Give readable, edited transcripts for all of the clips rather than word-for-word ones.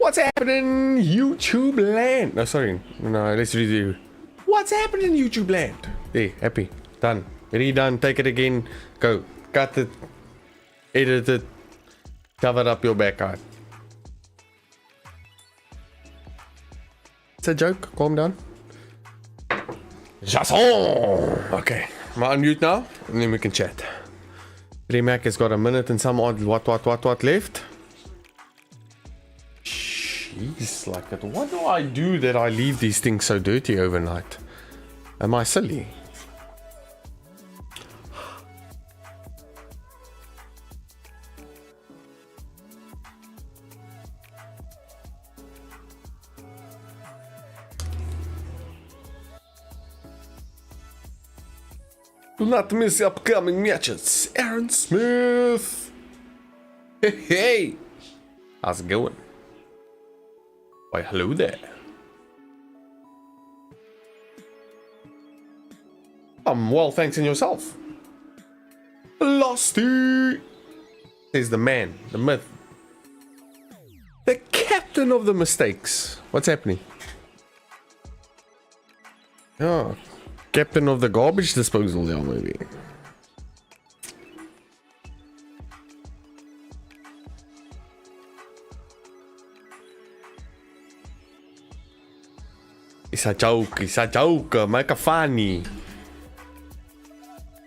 What's happening, YouTube land? No, sorry. No, let's redo. What's happening, YouTube land? There, happy. Done. Redone. Take it again. Go. Cut it. Edit it. Cover up your back art. It's a joke. Calm down. Jason! Okay. I'm unmute now, and then we can chat. Mac has got a minute and some odd what left. Jeez, like it. What do I do that I leave these things so dirty overnight? Am I silly? Do not miss the upcoming matches. Aaron Smith. Hey. How's it going? Why, hello there. Well, thanks in yourself. Losty. Is the man, the myth, the captain of the mistakes. What's happening? Oh. Captain of the garbage disposal there, maybe. It's a joke, make a funny.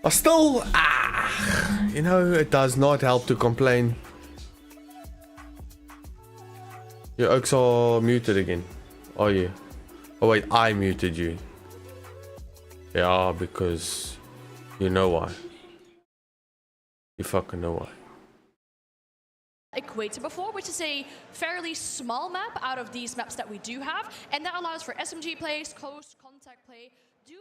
But still, you know, it does not help to complain. Your oaks are muted again. Are you? Oh wait, I muted you. Yeah, because you know why. You fucking know why. Equator before, which is a fairly small map out of these maps that we do have, and that allows for SMG plays, close contact play. Do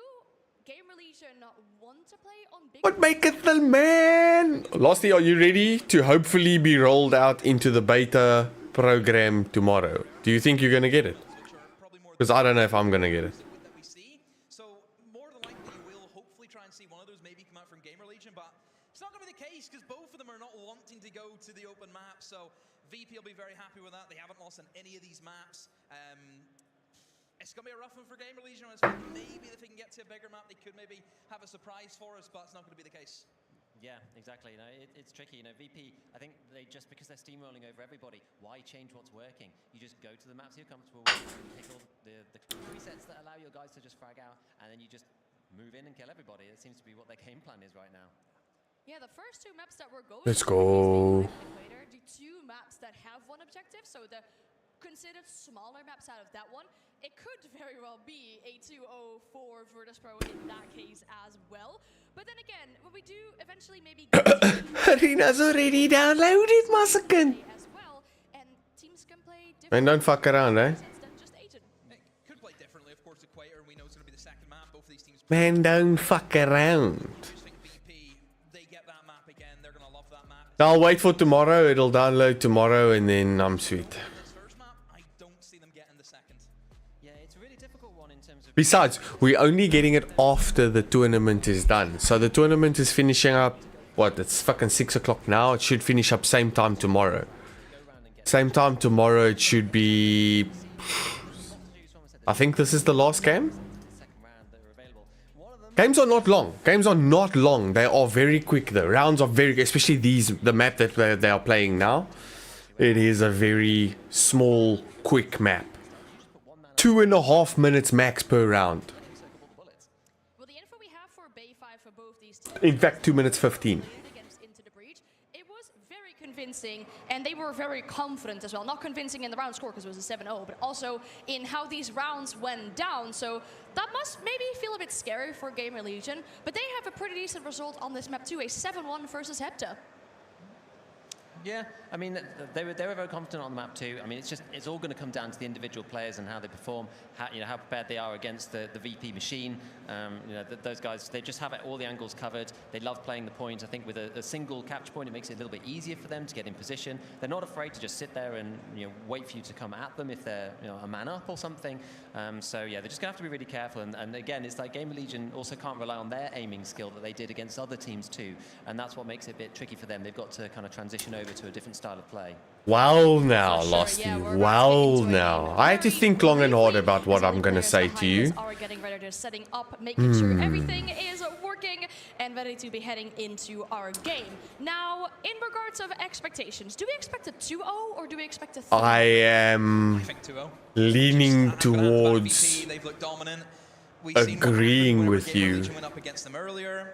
Gamer Legion want to play on big... What make it the man? Losty, are you ready to hopefully be rolled out into the beta program tomorrow? Do you think you're gonna get it? Because I don't know if I'm gonna get it. Because both of them are not wanting to go to the open map, so VP will be very happy with that. They haven't lost on any of these maps. It's going to be a rough one for Gamer Legion. Maybe if they can get to a bigger map, they could maybe have a surprise for us, but it's not going to be the case. Yeah, exactly. You know, it's tricky. You know, VP, I think they just because they're steamrolling over everybody, why change what's working? You just go to the maps you're comfortable with, pick all the presets that allow your guys to just frag out, and then you just move in and kill everybody. It seems to be what their game plan is right now. Yeah, the first two maps that we're going Let's go. The two maps that have one objective, so the considered smaller maps out of that one, it could very well be a 2-0-4 Virtus Pro in that case as well. But then again, when we do eventually maybe get Arena's already downloaded, Masakin. As well, and teams can play different. Man, don't fuck around, eh? Could play differently, of course. Equator, we know it's going to be the second map. Both of these teams. Man, don't fuck around. I'll wait for tomorrow. It'll download tomorrow, and then I'm sweet. Besides, we're only getting it after the tournament is done. So the tournament is finishing up. What? It's fucking 6 o'clock now. It should finish up same time tomorrow. Same time tomorrow. It should be. I think this is the last game. Games are not long. Games are not long. They are very quick. The rounds are very, especially the map that they are playing now. It is a very small, quick map. 2.5 minutes max per round. Well, the info we have for Bay 5 for both these teams, in fact, 2 minutes 15. It was very convincing, and they were very confident as well. Not convincing in the round score because it was a 7-0, but also in how these rounds went down. So that must maybe feel a bit scary for Gamer Legion, but they have a pretty decent result on this map too, a 7-1 versus Hepta. Yeah, I mean, they were very confident on the map too. I mean, it's all going to come down to the individual players and how they perform, how prepared they are against the VP machine. Those guys, they just have all the angles covered. They love playing the point. I think with a single capture point, it makes it a little bit easier for them to get in position. They're not afraid to just sit there and wait for you to come at them if they're a man up or something. So yeah, they're just going to have to be really careful. And again, it's like Gamer Legion also can't rely on their aiming skill that they did against other teams too. And that's what makes it a bit tricky for them. They've got to kind of transition over over to a different style of play. Well now, For sure, Losty. yeah, we're Well into a now. I had to very think long and hard briefly about what as all I'm the going to players say to behind us you. are getting ready, they're setting up, making sure everything is working and ready to be heading into our game. Now, in regards of expectations, do we expect a 2-0 or do we expect a 3-0? I am I think 2-0. leaning Just haven't had the back towards VP, they've looked dominant. We've seen what happened agreeing whenever with Gamer you. Legion went up against them earlier.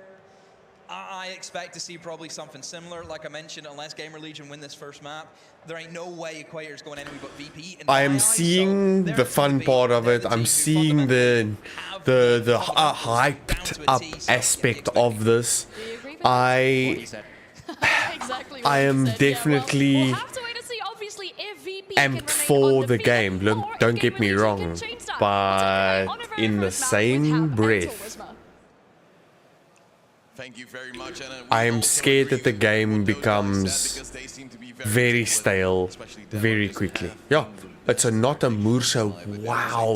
I expect to see probably something similar. Like I mentioned, unless Gamer Legion win this first map, there ained no way Equator's going anywhere but VP. in I my am eyes. seeing So the they're fun gonna be- part of they're it. the I'm team who seeing the fundamentally the have fundamentals down hyped to a up T, so yeah, aspect expect of this. Do you agree with What I he said. exactly I what you am said. Yeah, definitely well, we'll have to wait and see, obviously, if VP can amped remain for on the field, game. or if Don't get Gamer me Legion wrong, can change that. but We'll take a look on a very in the first map with same Hab and breath, Talisma. Thank you very much. And I am scared that the game becomes very stale very quickly. Yeah, it's not a Mursa. Wow.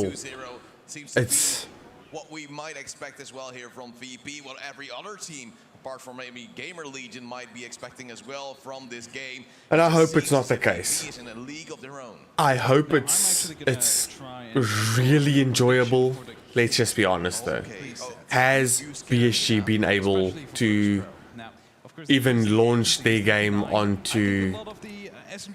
It's what we might expect as well here from VP, what every other team, apart from maybe Gamer Legion, might be expecting as well from this game. And I It hope seems it's not as the if VP case. is in a league of their own. I hope it's really enjoyable. Let's just be honest though. Has PSG been able to even launch their game onto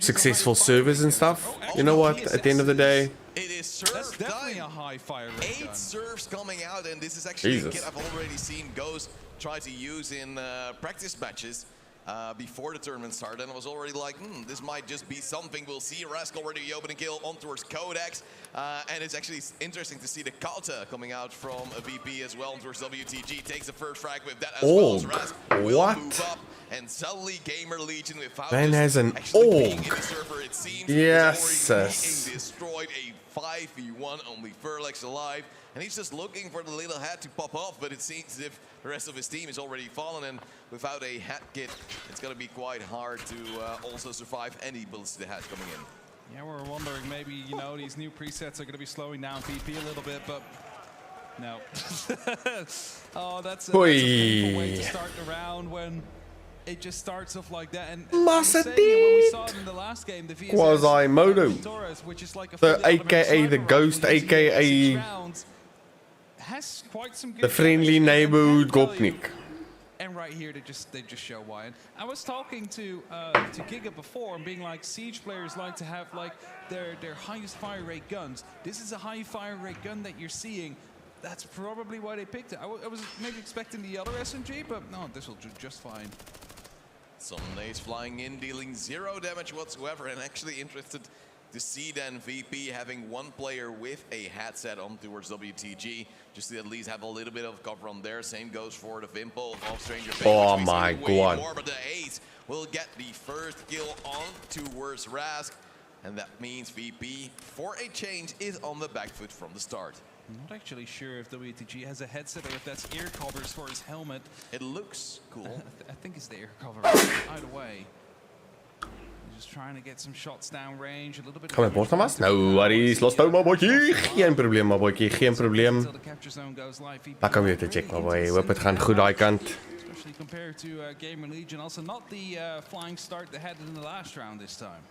successful servers and stuff? You know what? At the end of the day, It is That's serve definitely time. a high fire rate 8 gun. serves coming out, and this is actually a Jesus. kit I've already seen Ghost try to use in practice matches before the tournament started, and I was already like, this might just be something. We'll see. Rask already the opening kill on towards Codex, and it's actually interesting to see the Kata coming out from a VP as well towards WTG. Takes the first frag with that as well as Org. Rask will What? move up, and suddenly Gamer Legion without Man just has an actually being org. in the server, it seems, Yes, is already sis. being destroyed. A 5v1, only Furlex alive, and he's just looking for the little hat to pop off, but it seems as if the rest of his team is already fallen, and without a hat kit, it's going to be quite hard to also survive any bullets to the hat coming in. Yeah, we're wondering maybe, you know, these new presets are going to be slowing down VP a little bit, but no. Oh, that's a painful way to start the round when it just starts off like that. And Massa when we saw it in the last game, the VSS, Quasimodo. Torres, which is like a The fully automatic AKA the sniper Ghost, rifle using it in AKA 6 rounds, has quite some good the friendly damage. And neighborhood can tell you- Gopnik. And right here, they just show why. And I was talking to Giga before and being like, Siege players like to have like their highest fire rate guns. This is a high fire rate gun that you're seeing. That's probably why they picked it. I was maybe expecting the other SMG, but no, this will do just fine. Some nades flying in, dealing 0 damage whatsoever, and actually interested to see then VP having one player with a headset on towards WTG, just to at least have a little bit of cover on there. Same goes for the Vimple of Stranger Things. Oh which we my see way God. more, but the Ace will get the first kill on towards Rask, and that means VP, for a change, is on the back foot from the start. I'm not actually sure if WTG has a headset or if that's ear covers for his helmet. It looks cool. I think it's the ear cover. Either way. Just trying to get some shots down range, a little bit. Gaan we poort mas? No worries. Los nou, my boykie. Geen probleem, my boykie. Geen probleem. Until the capture zone goes live, VP Lekker om weer te check, my boy. Hoop het gaan goed daai kant. Especially compared to Gamer Legion. Also not the flying start they had in the last round this time.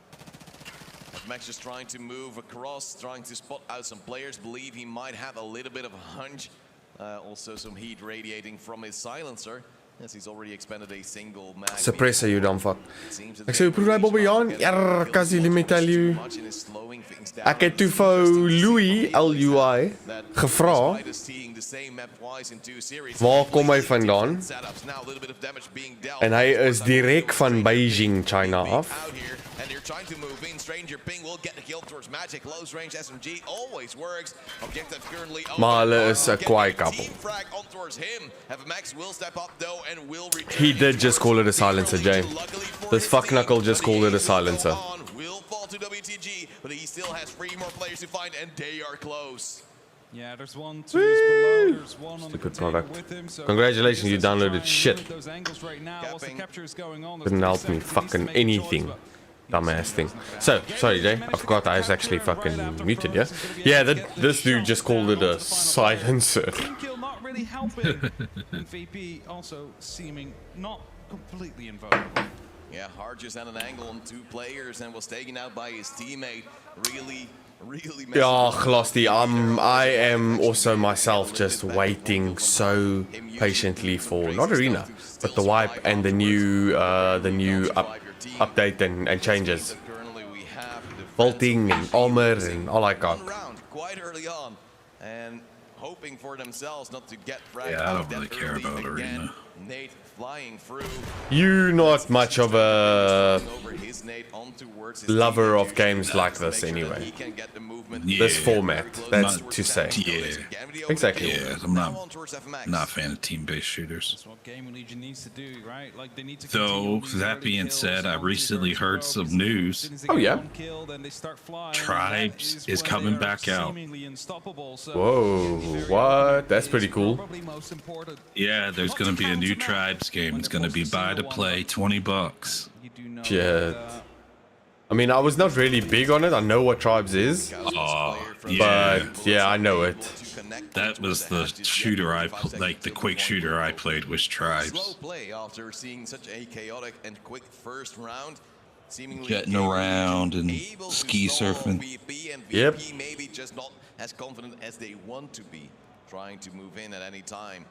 Max just trying to move across, trying to spot out some players. Believe he might have a little bit of a hunch. Also some heat radiating from his silencer, as he's already expended a single mag. Suppressor you dan vat. It seems that Ek sê, probeer Bobby aan. Ja, Cassie, let me tell you. too much and is slowing things down. Ek het toe vir Louis, L-U-I, gevra, Despite us seeing the same map twice in 2 series, waar kom hy vandaan? setups. Now a little bit of damage being dealt. En hy is direk van Beijing, China af. Out here, and they're trying to move in. Stranger Ping will get the kill towards Magic. Close range SMG always works. Objective currently open. Maar hulle is 'n Get kwaai a couple. team frag on towards him. Have Max will step up though and will return. He did just call it a silencer, Jay. Luckily for This his fuck team, knuckle just but called it a he silencer. will go on, will fall to WTG, but he still has 3 more players to find, and they are close. Yeah, there's one, two below, there's one on the Stupid container product. with him. So Congratulations, you VSS are downloaded trying to shit. limit those angles right now whilst the Capping. capture is going on. Couldn't There's help 3 me seconds, he needs to fucking make a choice, anything. but Dumbass thing. So, sorry Jay, I forgot I was actually fucking muted, yeah? Yeah, this dude just called it a silencer. Team kill not really helping. And VP also seeming not completely invulnerable. Yeah, Hart just had an angle on 2 players and was taken out by his teammate. Really Yeah, Losty, I am also myself just waiting so patiently for not arena, but the wipe and the new update and changes. Vaulting and armor and all that kind. Quite early on, and hoping for themselves not to get fragged. Yeah, I don't really care about arena. Nate flying through. You're not much of a lover of games like this anyway. This format, that's to say. Yeah. Exactly. Yeah, I'm not a fan of team-based shooters. That's what Game Legion needs to do, right? Like they need to Though, that being said, I recently heard some news. Oh, yeah? Tribes is coming back out. Whoa, what? That's pretty cool. Yeah, there's going to be a new Tribes game. It's going to be buy to play, $20. Shit. I mean, I was not really big on it. I know what Tribes is. Oh, yeah. But, yeah, I know it. That was the shooter like the quick shooter I played was Tribes. Slow play after seeing such a chaotic and quick first round. Seemingly Getting around and ski surfing. Yep. Maybe just not as confident as they want to be, trying to move in at any time.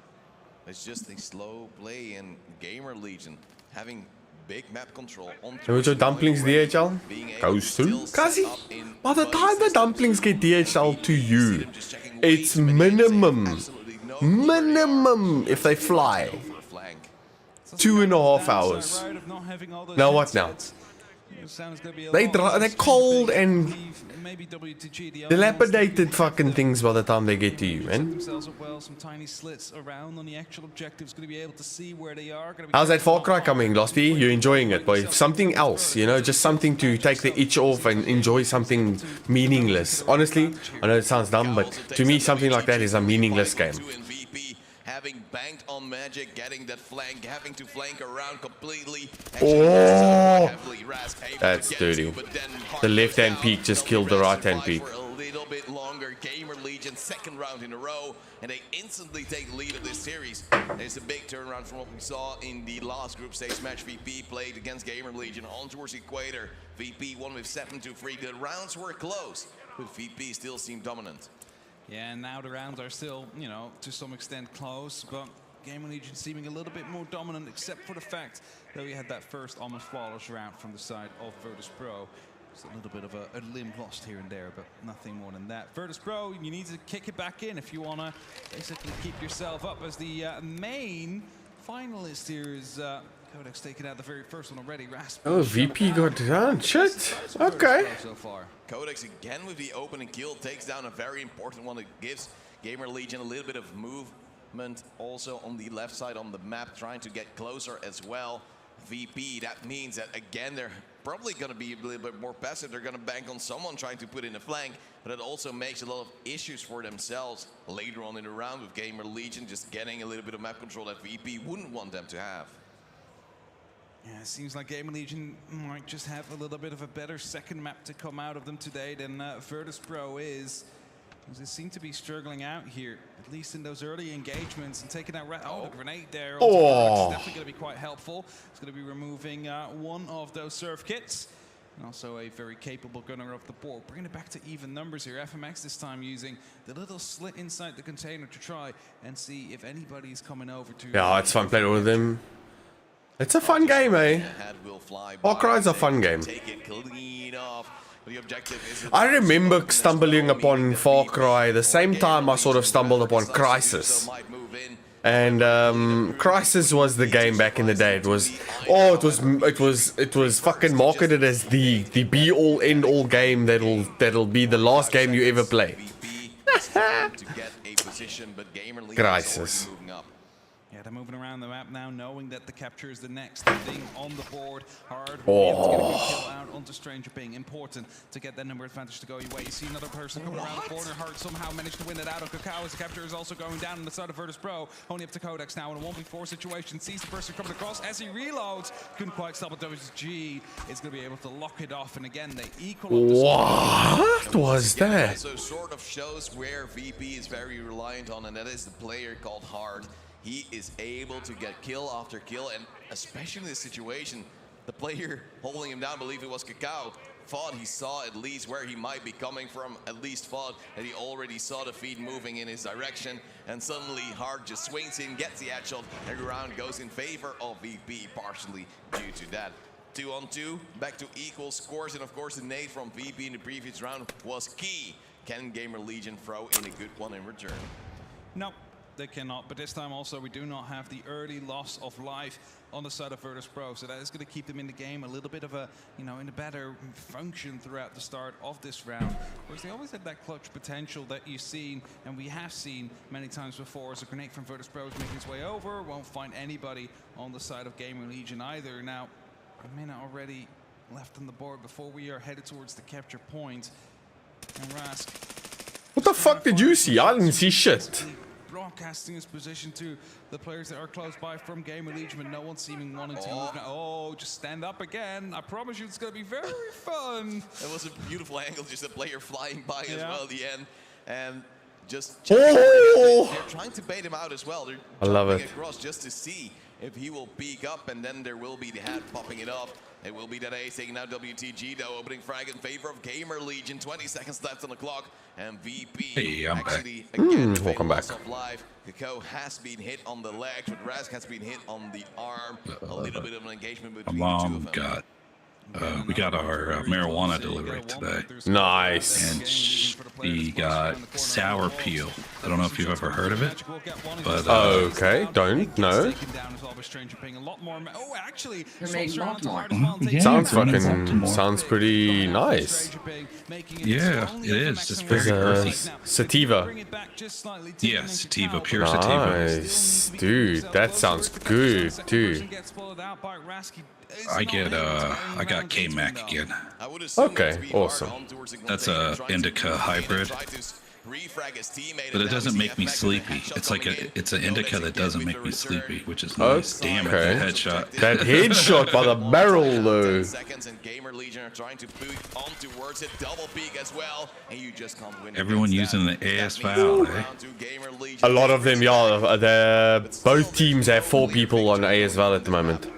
It's just a slow play, and Gamer Legion having big map control on. En weet jou dumplings DHL? Goes to Kazi. By the time the dumplings get DHL to you, it's minimum if they fly 2.5 hours. Now what now? They're cold and dilapidated fucking things by the time they get to you, man. How's that Far Cry coming, Losty? You're enjoying it, boy. Something else, you know, just something to take the itch off and enjoy something meaningless. Honestly, I know it sounds dumb, but to me, something like that is a meaningless game. Having banked on Magic, getting that flank, having to flank around completely. Oh, that's dirty. The left-hand peak just killed the right-hand peak. For a little bit longer, Gamer Legion second round in a row, and they instantly take the lead of this series. There's a big turnaround from what we saw in the last group stage match. VP played against Gamer Legion on towards Equator. VP won with 7-3. The rounds were close, but VP still seemed dominant. Yeah, and now the rounds are still, you know, to some extent close, but Game Legion seeming a little bit more dominant, except for the fact that we had that first almost flawless round from the side of Virtus Pro. Just a little bit of a limb lost here and there, but nothing more than that. Virtus Pro, you need to kick it back in if you want to basically keep yourself up as the main finalist here is Codex taking out the very first one already. Oh, VP got down. Shit. Okay. So far. Codex again with the opening kill takes down a very important one. It gives Gamer Legion a little bit of movement also on the left side on the map, trying to get closer as well. VP, that means that again they're probably going to be a little bit more passive. They're going to bank on someone trying to put in a flank, but it also makes a lot of issues for themselves later on in the round with Gamer Legion just getting a little bit of map control that VP wouldn't want them to have. Yeah, it seems like Game Legion might just have a little bit of a better second map to come out of them today than Virtus Pro is. They seem to be struggling out here, at least in those early engagements, and taking out the grenade there. Oh. It's definitely going to be quite helpful. It's going to be removing one of those surf kits. And also a very capable gunner of the board. Bringing it back to even numbers here. FMX this time using the little slit inside the container to try and see if anybody's coming over to... Yeah, it's fun playing with him. It's a fun game, eh? Far Cry's a fun game. I remember stumbling upon Far Cry the same time I sort of stumbled upon Crysis. And Crysis was the game back in the day. It was fucking marketed as the be all end all game that'll be the last game you ever play. Crysis. Yeah, they're moving around the map now, knowing that the capture is the next thing on the board. Hard to get a kill out onto Stranger being important to get that number advantage to go your way. You see another person coming around the corner. Hard somehow managed to win it out of Kakao as the capture is also going down on the side of Virtus Pro. Only up to Codex now in a 1v4 situation. Sees the person coming across as he reloads. Couldn't quite stop it. WG is going to be able to lock it off. And again, they equal. What was that? So sort of shows where VP is very reliant on, and that is the player called Hard. He is able to get kill after kill, and especially in this situation, the player holding him down, I believe it was Kakao, thought he saw at least where he might be coming from, at least thought that he already saw the feed moving in his direction, and suddenly Hart just swings in, gets the headshot, every round goes in favor of VP, partially due to that. 2-on-2, back to equal scores, and of course the nade from VP in the previous round was key. Can Gamer Legion throw in a good one in return? No, they cannot, but this time also we do not have the early loss of life on the side of Virtus Pro, so that is going to keep them in the game a little bit of a, in a better function throughout the start of this round. Of course, they always have that clutch potential that you've seen, and we have seen many times before, as a grenade from Virtus Pro is making its way over, won't find anybody on the side of Gamer Legion either. Now, a minute already left on the board before we are headed towards the capture point, and Rask... What the fuck did you see? I didn't see shit. Broadcasting his position to the players that are close by from Gamer Legion, but no one seeming wanting to move now. Oh, just stand up again. I promise you it's going to be very fun. It was a beautiful angle, just a player flying by as well at the end. And just Oh! they're trying to bait him out as well. They're I love jumping it. across just to see if he will peek up, and then there will be the hat popping it off. It will be that ace taking out WTG though, opening frag in favor of Gamer Legion. 20 seconds left on the clock, and VP Hey, I'm actually again welcome back. of life. Kakao has been hit on the legs, but Rask has been hit on the arm. A little bit of an engagement between My the two mom of them. we got our marijuana delivered today, Nice. and she got sour peel. I don't know if you've ever heard of it, but Okay, don't know. Oh, actually, Yeah, Sounds running fucking Baltimore. sounds pretty nice. Yeah, it is. It's There's very a earthy. sativa. Yeah, sativa, pure sativa. Nice, dude. That sounds good too. I got K-Mac again. I would assume Okay, it's been awesome. hard on towards the That's container, a trying to indica move, hybrid. try to refrag his teammate, But and it now doesn't we see make me a back sleepy. headshot It's like coming in. it's an No, indica that's that doesn't again make me with the return. sleepy, which is nice. Damn it, Okay. the headshot. That headshot by the barrel though. 10 seconds, and Gamer Legion are trying to boot on towards it, double peak as well, and you just can't win. Everyone against using that. the That AS means foul, round eh? to Gamer Legion. A lot of them, yeah. Both teams have 4 people on ASVAL at the moment.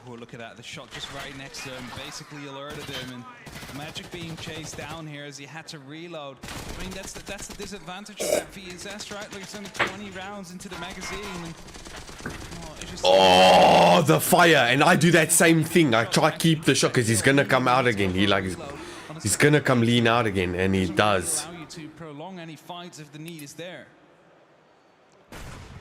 Oh, look at that. The shot just right next to him basically alerted him, and Magic being chased down here as he had to reload. I mean, that's the disadvantage of that VSS, right? Like, it's only 20 rounds into the magazine. And, it just Oh, the fire. And I do that same thing. I try to keep the shot because he's going to come out again. He's going to come lean out again, and he does. allow you to prolong any fights if the need is there.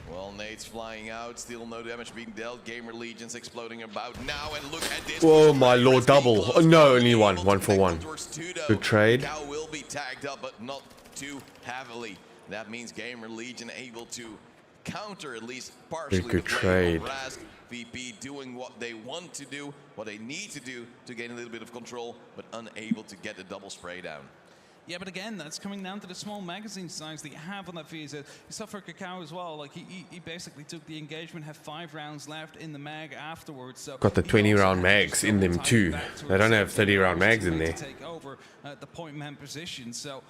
Well, Nate's flying out, still no damage being dealt. Gamer Legion's exploding about now, and look at this. Whoa, my lord, double. Oh, no, only one. Able to 1 for 1. connect towards two, though. Good trade. Cow will be tagged up, but not too heavily. That means Gamer Legion able to counter at least partially Good the play of trade. Rask. VP doing what they want to do, what they need to do to gain a little bit of control, but unable to get the double spray down. Yeah, but again, that's coming down to the small magazine size that you have on that VSS. You saw for Kakao as well, like he basically took the engagement, had 5 rounds left in the mag afterwards. So Got the he 20 also round had to mags just in them tighten too. back to They don't have 30 round to mags in there. take over the point man position. So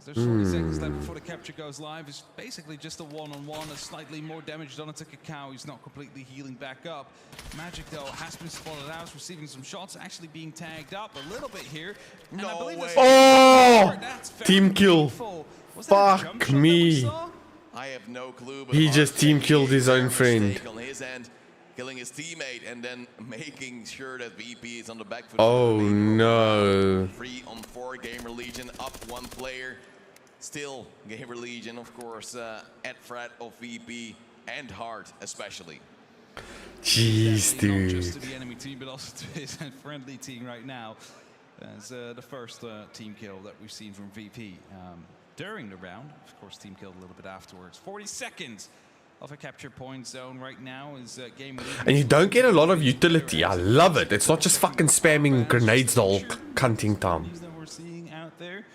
there's 40 seconds left before the capture goes live. It's basically just a one-on-one, a slightly more damage done to Kakao. He's not completely healing back up. Magic, though, has been spotted out, receiving some shots, actually being tagged up a little bit here. And I No believe way. Oh! that's very Team kill. painful. Was that a Fuck jump shot that we me. saw? I have no clue, but He Hart just team taking killed his a own friend. mistake on his end, killing his teammate, and then making sure that VP is on the back foot. Oh no. 3 on 4, Gamer Legion up 1 player. Still, Gamer Legion, of course, at threat of VP and Hart especially. Jeez, Not just to dude. the enemy team, but also to his friendly team right now. As the first team kill that we've seen from VP during the round. Of course, team killed a little bit afterwards. 40 seconds of a capture point zone right now is Game League. And you don't get a lot of utility. I love it. It's not just fucking spamming grenades the whole cunting time. That we're seeing out there.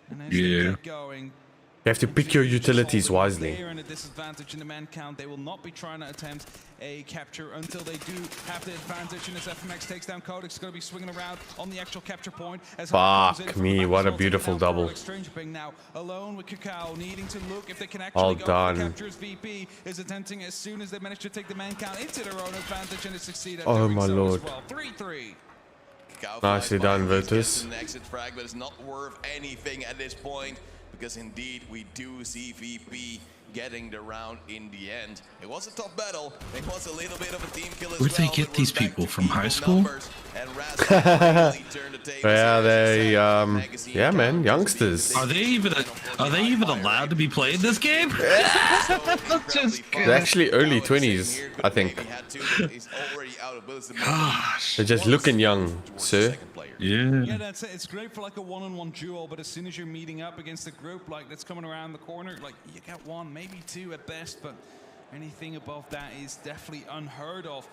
And as Yeah. they get going, You have to pick your utilities wisely. They are in a disadvantage in the man count. They will not be trying to attempt a capture until they do have the advantage. And as FMX takes down Codex, is going to be swinging around on the actual capture point. As Fuck me, what a beautiful double. Now alone with Kakao, needing to look if they can All actually go done. for the capture. As VP is attempting as soon as they manage to take the man count into their own advantage, and they succeed at Oh doing my so lord. as well. 3-3. Nicely done, Virtus. An exit frag, but it's not worth anything at this point, because indeed we do see VP getting the round in the end. It was a tough battle. It was a little bit of a team kill as Where'd they well, get but these we're back people to from high even school? numbers, and Raz really turned the tables Yeah, here, as you they, said. Magazine yeah, man, count youngsters. Are they even allowed to be playing this game? Just They're actually early 20s, I think. Gosh. They're just looking young, sir. Yeah. Yeah, that's it. It's great for like a one-on-one duel, but as soon as you're meeting up against a group like that's coming around the corner, like you get one, maybe two at best, but anything above that is definitely unheard of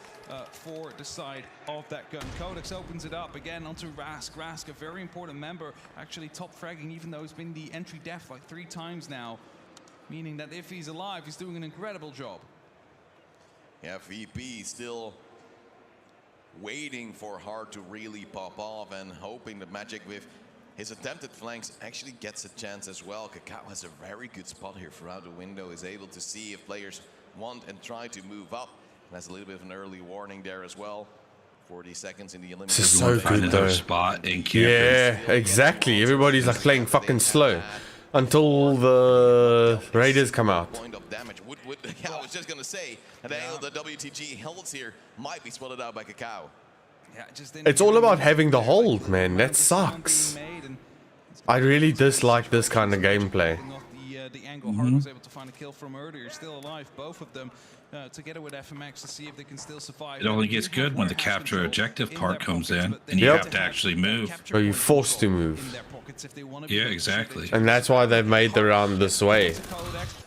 for the side of that gun. Codex opens it up again onto Rask. Rask, a very important member, actually top fragging, even though he's been the entry def like 3 times now, meaning that if he's alive, he's doing an incredible job. Yeah, VP still waiting for Hard to really pop off and hoping that Magic with his attempted flanks actually gets a chance as well. Kakao has a very good spot here throughout the window, is able to see if players want and try to move up. And that's a little bit of an early warning there as well. 40 seconds in the elimination. This is so Find good another though. spot and camp. Yeah, exactly. Everybody's like playing fucking slow until the Raiders come out. Point of damage. Yeah, I was just gonna say, and the WTG holds here might be spotted out by Kakao. Yeah, just It's all about having the hold, man. That sucks. I really dislike this kind of gameplay. The angle Hart was able to find a kill from earlier, still alive, both of them together with FMX to see if they can still survive. It only gets good when the capture objective part comes in and you Yep. have to actually move. So you're forced to move. Yeah, exactly. And that's why they've made the round this way.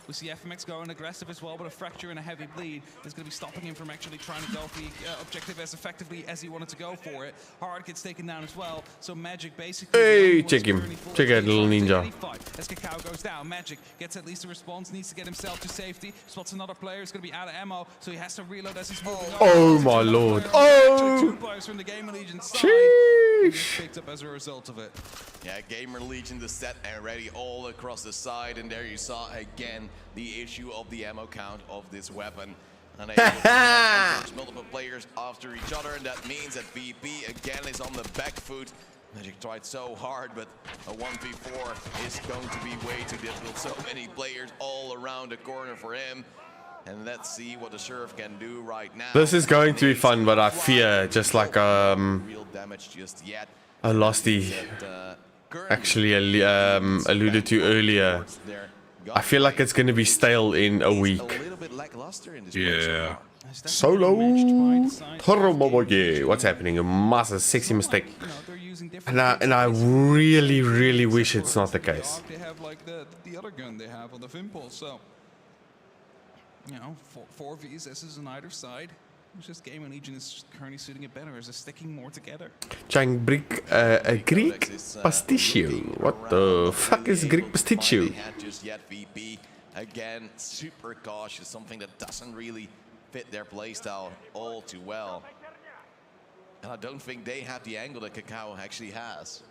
We see FMX going aggressive as well, but a fracture and a heavy bleed is going to be stopping him from actually trying to go for the objective as effectively as he wanted to go for it. Hard gets taken down as well, so Magic basically... Hey, check him. Check out little ninja. As Kakao goes down, Magic gets at least a response, needs to get himself to safety, spots another player, is going to be out of ammo, so he has to reload as he's moving Oh my lord. Oh! 2 players from the Gamer Legion side. Sheesh. Picked up as a result of it. Yeah, Gamer Legion the set and ready all across the side, and there you saw again the issue of the ammo count of this weapon. And multiple players after each other, and that means that VP again is on the back foot. Magic tried so hard, but a 1v4 is going to be way too difficult. So many players all around the corner for him. And let's see what the Sheriff can do right now. This is going to be fun, but I fear, just like real damage just yet. Losty actually alluded to earlier. I feel like it's going to be stale in a week. A little bit lackluster in this Yeah. Solo. What's happening? A massive sexy mistake. And I really, really wish it's not the case. They have like the other gun they have on the Fimpulse, so you know, 4 VSSs on either side. It's just Gamer Legion is currently suiting it better as they're sticking more together. Chang Brick, a Greek pasticcio. What the fuck is Greek pasticcio? Just yet VP again, super cautious, something that doesn't really fit their playstyle all too well. And I don't think they have the angle that Kakao actually has.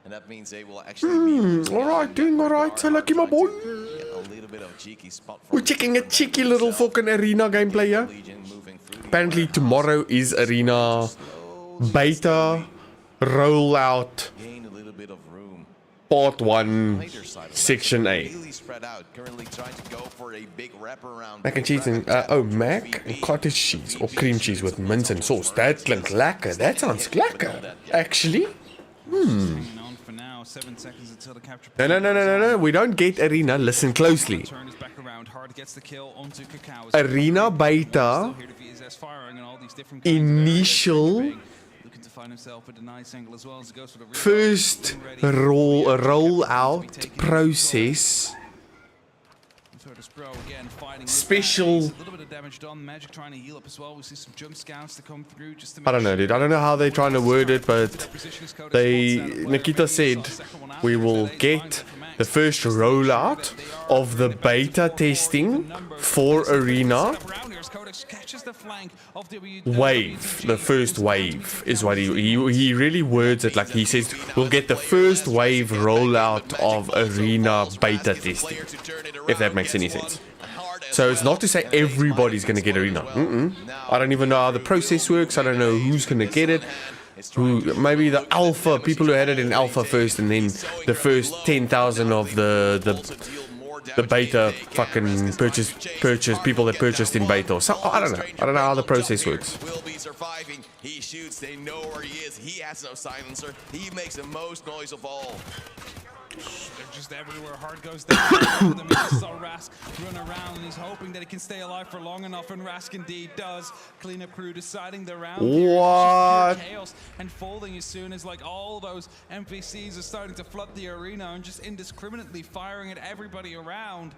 And that means they will actually be alright, doing alright, so lucky my boy. A little bit of a cheeky spot. We're checking a cheeky little fucking arena gameplay here. Apparently tomorrow is arena beta rollout Gain a little bit of room. part 1 section A. Really spread out. Currently trying to go for a big wraparound. Mac and cheese and mac and cottage cheese or cream cheese with mince and sauce. That klinkt lekker. That sounds lekker. Actually. Hanging on for now, 7 seconds until the capture. No. We don't get arena. Listen closely. Turn is back around. Hard gets the kill onto Kakao. Arena beta. Here to VSS firing and all these different kinds of Initial areas. Looking to find himself with a nice angle as well as he goes for the first roll out process. Special. A little bit of damage done. Magic trying to heal up as well. We see some jump scouts to come through just to I don't know, dude. I don't know how they're trying to word it, but Nikita said we will get the first rollout of the beta testing for Arena wave. The first wave is what he really words it like. He says we'll get the first wave rollout of Arena beta testing, if that makes any sense. So it's not to say everybody's going to get Arena. I don't even know how the process works. I don't know who's going to get it. Maybe the alpha, people who had it in alpha first, and then the first 10,000 of the beta fucking purchase people that purchased in beta. So I don't know. I don't know how the process works. Will be surviving. He shoots. They know where he is. He has no silencer. He makes the most noise of all. They're just everywhere. Heart goes down. The minute saw Rask run around, and he's hoping that he can stay alive for long enough, and Rask indeed does. Cleanup crew deciding the round. What? Chaos and folding as soon as like all those NPCs are starting to flood the arena and just indiscriminately firing at everybody around.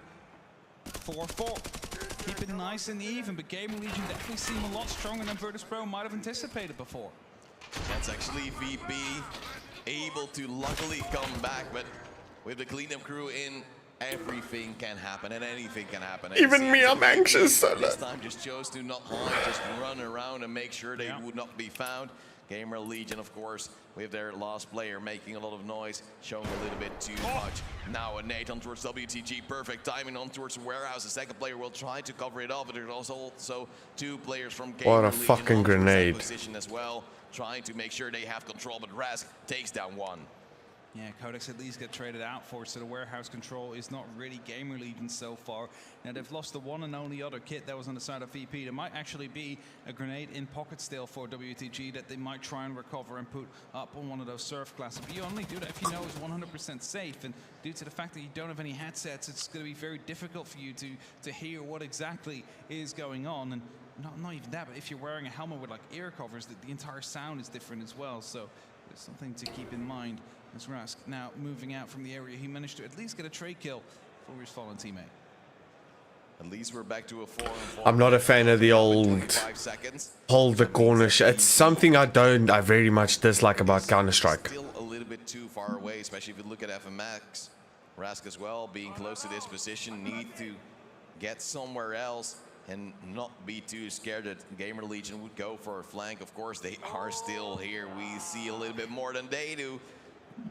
4-4. Keep it nice and even, but Gaming Legion definitely seem a lot stronger than Virtus Pro might have anticipated before. That's actually VP able to luckily come back, but with the cleanup crew in, everything can happen and anything can happen. And Even me, I'm anxious. This time just chose to not hide, just run around and make sure they would not be found. Gamer Legion, of course, with their last player making a lot of noise, showing a little bit too much. Now a nade on towards WTG, perfect timing on towards Warehouse. The second player will try to cover it up, but there's also two players from Gamer What a Legion fucking on towards that grenade. position as well, trying to make sure they have control, but Rask takes down one. Yeah, Codex at least get traded out for, so the warehouse control is not really Gamer Legion so far. Now they've lost the one and only other kit that was on the side of VP. There might actually be a grenade in pocket still for WTG that they might try and recover and put up on one of those surf classes. But you only do that if you know it's 100% safe, and due to the fact that you don't have any headsets, it's going to be very difficult for you to hear what exactly is going on. And not even that, but if you're wearing a helmet with like ear covers, the entire sound is different as well. So there's something to keep in mind. As Rask now moving out from the area, he managed to at least get a trade kill for his fallen teammate. At least we're back to a 4-4. I'm not a fan of the old hold the corner shit. It's something I very much dislike about Counter-Strike. Still a little bit too far away, especially if you look at FMX. Rask as well, being close to this position, need to get somewhere else and not be too scared that Gamer Legion would go for a flank. Of course, they are still here. We see a little bit more than they do.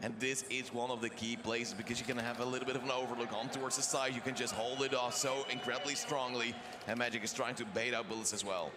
And this is one of the key places because you're going to have a little bit of an overlook on towards the side. You can just hold it off so incredibly strongly. And Magic is trying to bait out bullets as well.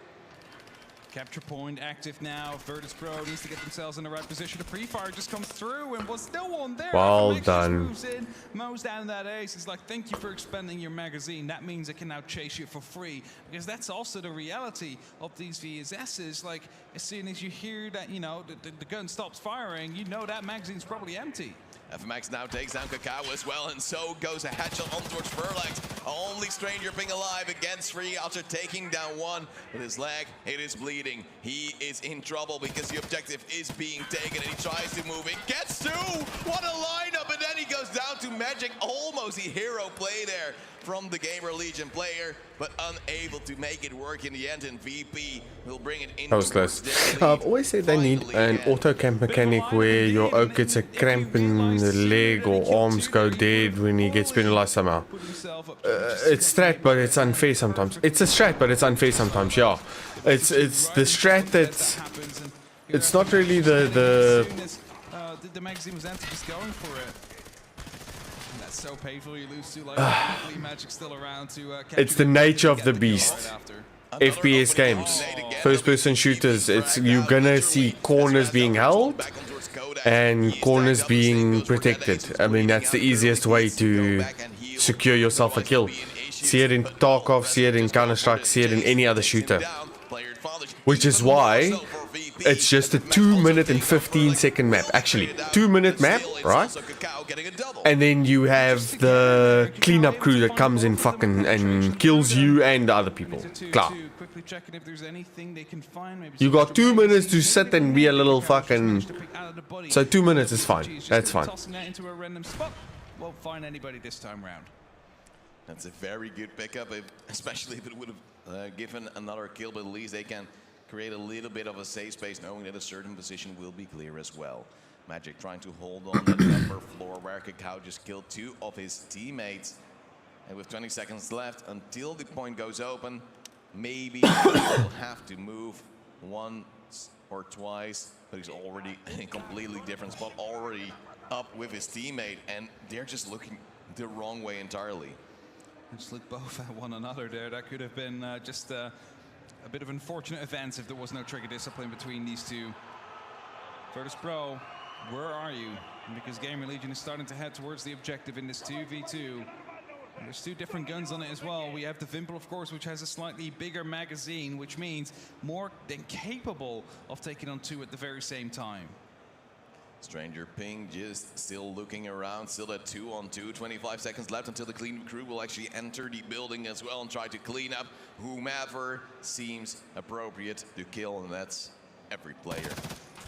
Capture point active now. Virtus Pro needs to get themselves in the right position. The pre-fire just comes through and was still one there. Well FMX done. Moves in, mows down that ace. It's like, thank you for expending your magazine. That means it can now chase you for free. Because that's also the reality of these VSSs. Like, as soon as you hear that, you know, the gun stops firing, you know that magazine's probably empty. FMX now takes down Kakao as well, and so goes a headshot on towards Furlax. Only stranger being alive against 3 after taking down 1 with his leg. It is bleeding. He is in trouble because the objective is being taken, and he tries to move. It gets 2. What a lineup, and then he goes down to Magic. Almost a hero play there from the Gamer Legion player, but unable to make it work in the end, and VP will bring it in. That was close. I've always said they need an auto camp mechanic where your oak gets a cramp in the leg or arms go dead when he gets penalized somehow. It's strat, but it's unfair sometimes. It's a strat, but it's unfair sometimes. Yeah, it's the strat that's. It's not really the magazine was empty, just going for it. That's so painful. You lose to like Magic still around to. It's the nature of the beast. FPS games, first-person shooters. You're gonna see corners being held and corners being protected. I mean, that's the easiest way to secure yourself a kill. See it in Tarkov, see it in Counter-Strike, see it in any other shooter. Which is why it's just a 2-minute and 15-second map. Actually, 2-minute map, right? And then you have the cleanup crew that comes in fucking and kills you and the other people. Klar. You got 2 minutes to sit and be a little fucking. So 2 minutes is fine. That's fine. Won't find anybody this time round. That's a very good pickup, especially if it would have given another kill, but at least they can create a little bit of a safe space knowing that a certain position will be clear as well. Magic trying to hold on the number floor where Kakao just killed 2 of his teammates. And with 20 seconds left until the point goes open, maybe he'll have to move once or twice, but he's already in a completely different spot, already up with his teammate, and they're just looking the wrong way entirely. Just look both at one another there. That could have been just a bit of unfortunate events if there was no trigger discipline between these two. Virtus Pro, where are you? Because Gamer Legion is starting to head towards the objective in this 2v2. And there's 2 different guns on it as well. We have the Vimple, of course, which has a slightly bigger magazine, which means more than capable of taking on 2 at the very same time. Stranger Ping just still looking around, still at 2-on-2, 25 seconds left until the cleanup crew will actually enter the building as well and try to clean up whomever seems appropriate to kill, and that's every player.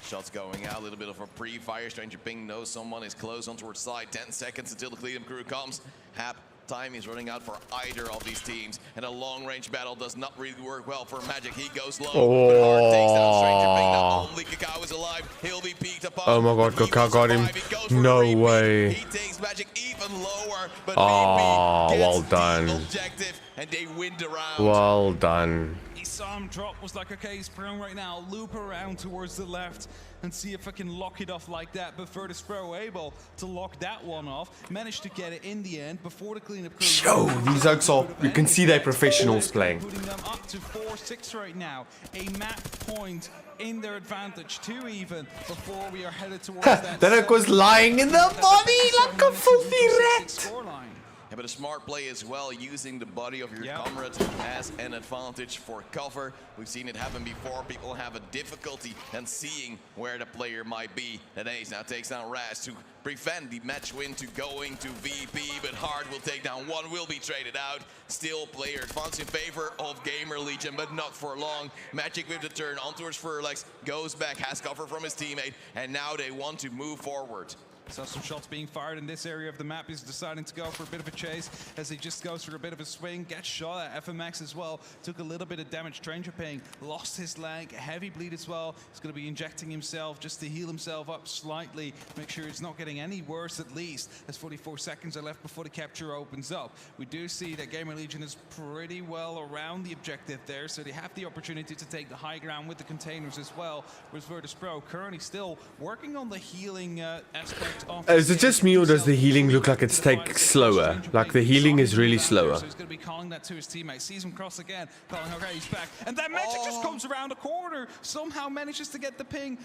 Shots going out, a little bit of a pre-fire. Stranger Ping knows someone is close on towards side. 10 seconds until the cleanup crew comes. Hap time is running out for either of these teams, and a long-range battle does not really work well for Magic. He goes low, but Hard takes down Stranger Ping. Not only Kakao is alive, he'll be peeked upon. Oh my god, Kakao got him. No way. He takes Magic even lower, but Oh, gets well done. the objective, and they win the round. Well done. He saw him drop, was like, okay, he's prone right now. Loop around towards the left and see if I can lock it off like that. But Virtus Pro able to lock that one off. Managed to get it in the end before the cleanup crew. Yo, these Oaks are, you can see they're professionals playing. Putting them up to 4-6 right now. A map point in their advantage, 2 even, before we are headed towards that. That Oak was lying in the body like a filthy rat. Scoreline. Yeah, but a smart play as well, using the body of your comrade as an advantage for cover. We've seen it happen before. People have a difficulty in seeing where the player might be. And Ace now takes down Raz to prevent the match win to going to VP, but Hard will take down one, will be traded out. Still player advance in favor of Gamer Legion, but not for long. Magic with the turn on towards Furlex, goes back, has cover from his teammate, and now they want to move forward. So some shots being fired in this area of the map. He's deciding to go for a bit of a chase as he just goes for a bit of a swing. Gets shot at FMX as well. Took a little bit of damage. Stranger Ping lost his leg. Heavy bleed as well. He's going to be injecting himself just to heal himself up slightly. Make sure it's not getting any worse at least. As 44 seconds are left before the capture opens up. We do see that Gamer Legion is pretty well around the objective there. So they have the opportunity to take the high ground with the containers as well. Whereas Virtus Pro currently still working on the healing aspect. Is it just me or does the healing look like it's slower? Like the healing is really slower. So he's going to be calling that to his teammate. Sees him cross again. Calling, okay, he's back. And then Magic just comes around the corner. Somehow manages to get the ping,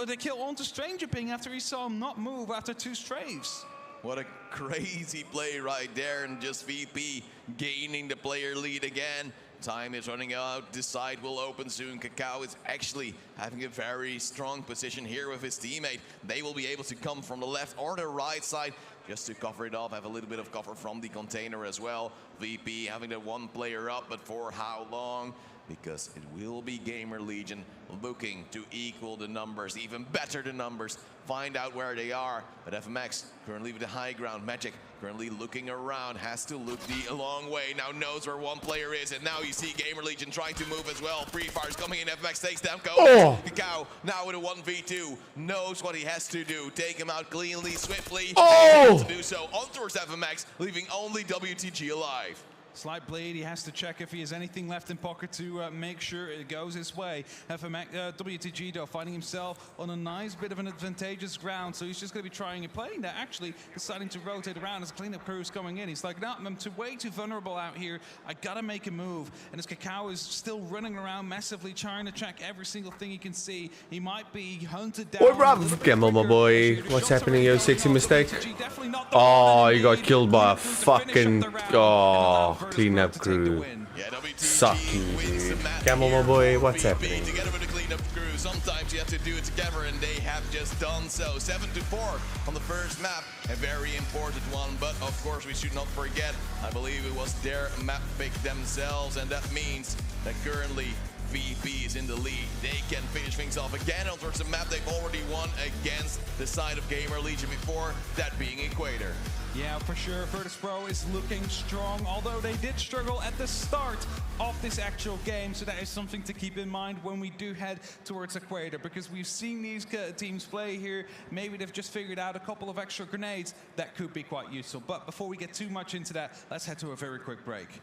the kill onto Stranger Ping after he saw him not move after 2 strafes. What a crazy play right there, and just VP gaining the player lead again. Time is running out. This side will open soon. Kakao is actually having a very strong position here with his teammate. They will be able to come from the left or the right side just to cover it off. Have a little bit of cover from the container as well. VP having the 1 player up, but for how long? Because it will be Gamer Legion looking to equal the numbers, even better the numbers, find out where they are. But FMX currently with the high ground. Magic currently looking around, has to look the long way, now knows where 1 player is, and now you see Gamer Legion trying to move as well. Pre-fires coming in, FMX takes down Code. Kakao now with a 1v2, knows what he has to do, take him out cleanly, swiftly, able to do so on towards FMX, leaving only WTG alive. Slight bleed, he has to check if he has anything left in pocket to make sure it goes his way. WTG though finding himself on a nice bit of an advantageous ground, so he's just going to be trying and playing that, actually deciding to rotate around as cleanup crew is coming in. He's like, no, I'm way too vulnerable out here, I gotta make a move. And as Kakao is still running around massively trying to check every single thing he can see, he might be hunted down. Oh, bruv, Gamble, my boy. What's happening, yo? Sexy mistake. Oh, you got killed by a fucking... Oh, cleanup crew. Sucking, dude. Camel, my boy, what's happening? Together with the cleanup crew, sometimes you have to do it together, and they have just done so. 7-4 on the first map, a very important one, but of course we should not forget, I believe it was their map pick themselves, and that means that currently VP is in the lead. They can finish things off again on towards the map they've already won against the side of Gamer Legion before, that being Equator. Yeah, for sure. Virtus Pro is looking strong, although they did struggle at the start of this actual game. So that is something to keep in mind when we do head towards Equator, because we've seen these teams play here. Maybe they've just figured out a couple of extra grenades that could be quite useful. But before we get too much into that, let's head to a very quick break.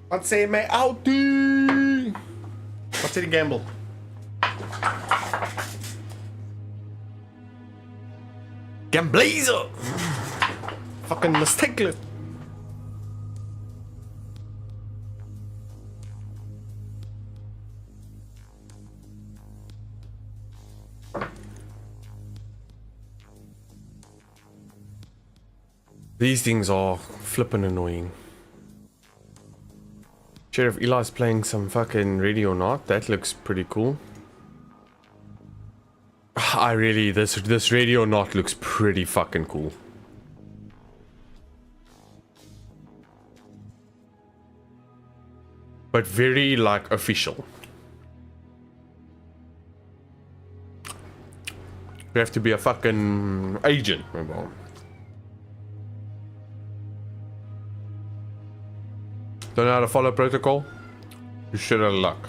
Wat zei mijn auto? Wat zei de gamble? Gamblazer! Fucking mistaken. These things are flippin' annoying. Sheriff Eli's playing some fucking Ready or Not. That looks pretty cool. This Ready or Not looks pretty fucking cool. But very like official. You have to be a fucking agent, my boy. Don't know how to follow protocol? You should have luck.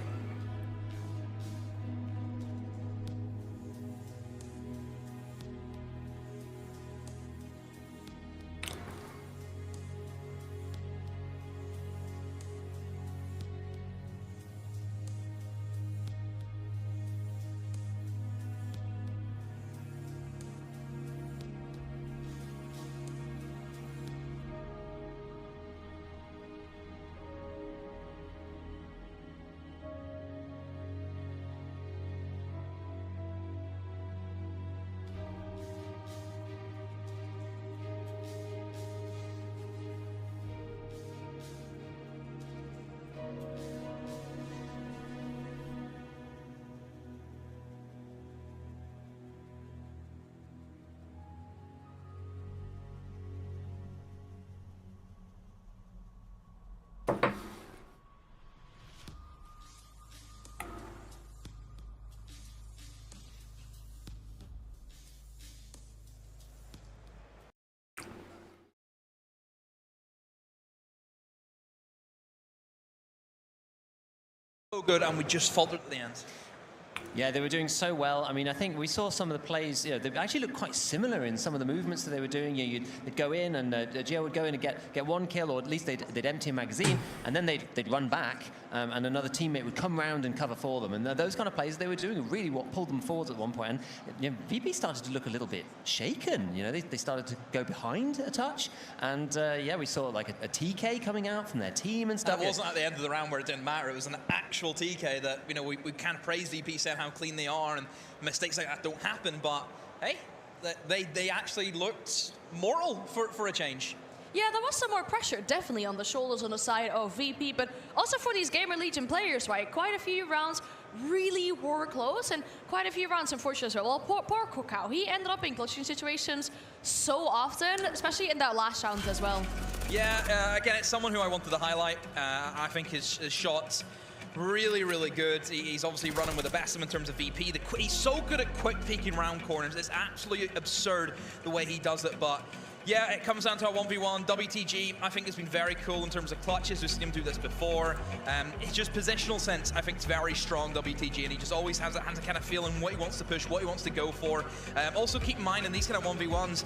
So good, and we just faltered at the end. Yeah, they were doing so well. I mean, I think we saw some of the plays, they actually looked quite similar in some of the movements that they were doing. They'd go in, and Gio would go in and get one kill, or at least they'd empty a magazine, and then they'd run back, and another teammate would come around and cover for them. And those kind of plays they were doing really what pulled them forwards at one point. And VP started to look a little bit shaken. They started to go behind a touch, and yeah, we saw like a TK coming out from their team and stuff. That wasn't at the end of the round where it didn't matter. It was an actual TK that we kind of praised VP, saying how clean they are, and mistakes like that don't happen. But hey, they actually looked moral for a change. Yeah, there was some more pressure, definitely on the shoulders on the side of VP, but also for these Gamer Legion players, right? Quite a few rounds really were close, and quite a few rounds, unfortunately, as well. Well, poor Kokau, he ended up in clutching situations so often, especially in that last round as well. Yeah, again, it's someone who I wanted to highlight. I think his shots really, really good. He's obviously running with the best of him in terms of VP. He's so good at quick peeking round corners. It's absolutely absurd the way he does it, but yeah, it comes down to a 1v1. WTG, I think, has been very cool in terms of clutches. We've seen him do this before. It's just positional sense, I think, it's very strong, WTG, and he just always has a kind of feeling what he wants to push, what he wants to go for. Also, keep in mind, in these kind of 1v1s,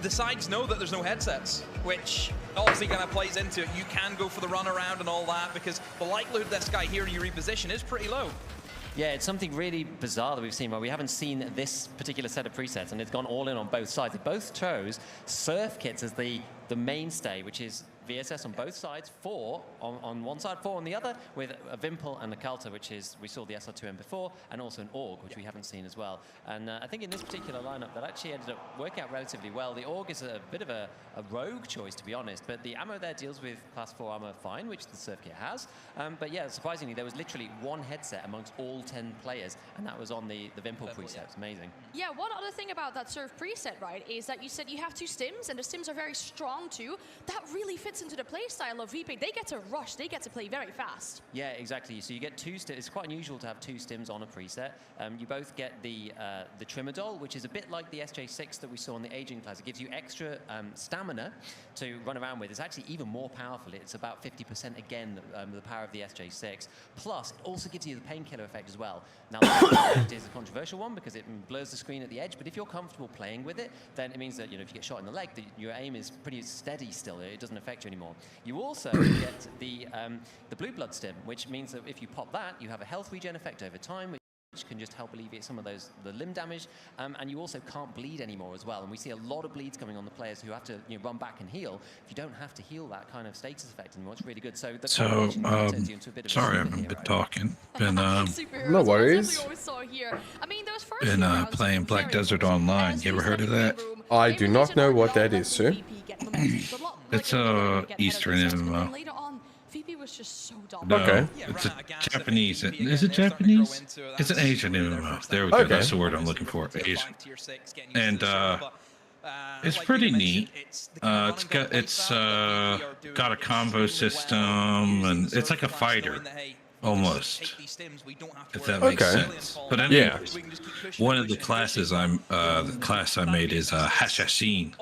the sides know that there's no headsets, which obviously kind of plays into it. You can go for the run around and all that, because the likelihood of this guy hearing you reposition is pretty low. Yeah, it's something really bizarre that we've seen where we haven't seen this particular set of presets, and it's gone all in on both sides. They both chose surf kits as the mainstay, which is VSS on both sides, 4 on one side, 4 on the other, with a Vimple and a Kalta, which is, we saw the SR2M before, and also an AUG, which we haven't seen as well. And I think in this particular lineup, that actually ended up working out relatively well. The AUG is a bit of a rogue choice, to be honest, but the ammo there deals with class 4 armor fine, which the surf kit has. But yeah, surprisingly, there was literally one headset amongst all 10 players, and that was on the Vimple preset. It's amazing. Yeah, one other thing about that surf preset, right, is that you said you have 2 stims, and the stims are very strong too. That really fits into the playstyle of VP. They get to rush, they get to play very fast. Yeah, exactly. So you get 2 stims. It's quite unusual to have 2 stims on a preset. You both get the Trimadol, which is a bit like the SJ6 that we saw in the aging class. It gives you extra stamina to run around with. It's actually even more powerful. It's about 50% again, the power of the SJ6. Plus, it also gives you the painkiller effect as well. Now, that is a controversial one because it blurs the screen at the edge, but if you're comfortable playing with it, then it means that, you know, if you get shot in the leg, your aim is pretty steady still. It doesn't affect you anymore. You also get the blue blood stim, which means that if you pop that, you have a health regen effect over time, which can just help alleviate some of the limb damage, and you also can't bleed anymore as well. And we see a lot of bleeds coming on the players who have to, you know, run back and heal. If you don't have to heal that kind of status effect anymore, it's really good. So the combination turns you into a bit of sorry, a I've been superhero. talking. Been No worries. been playing Black Desert Online. You ever heard of that? I do not know what that is, sir. It's a Eastern MMO. No, Okay. it's a Japanese. Is it Japanese? It's an Asian MMO. There we go. Okay. That's the word I'm looking for. Asian. And it's pretty neat. It's got a combo system, and it's like a fighter. Almost, if that makes sense. But anyway, one of the classes the class I made is Hashashin,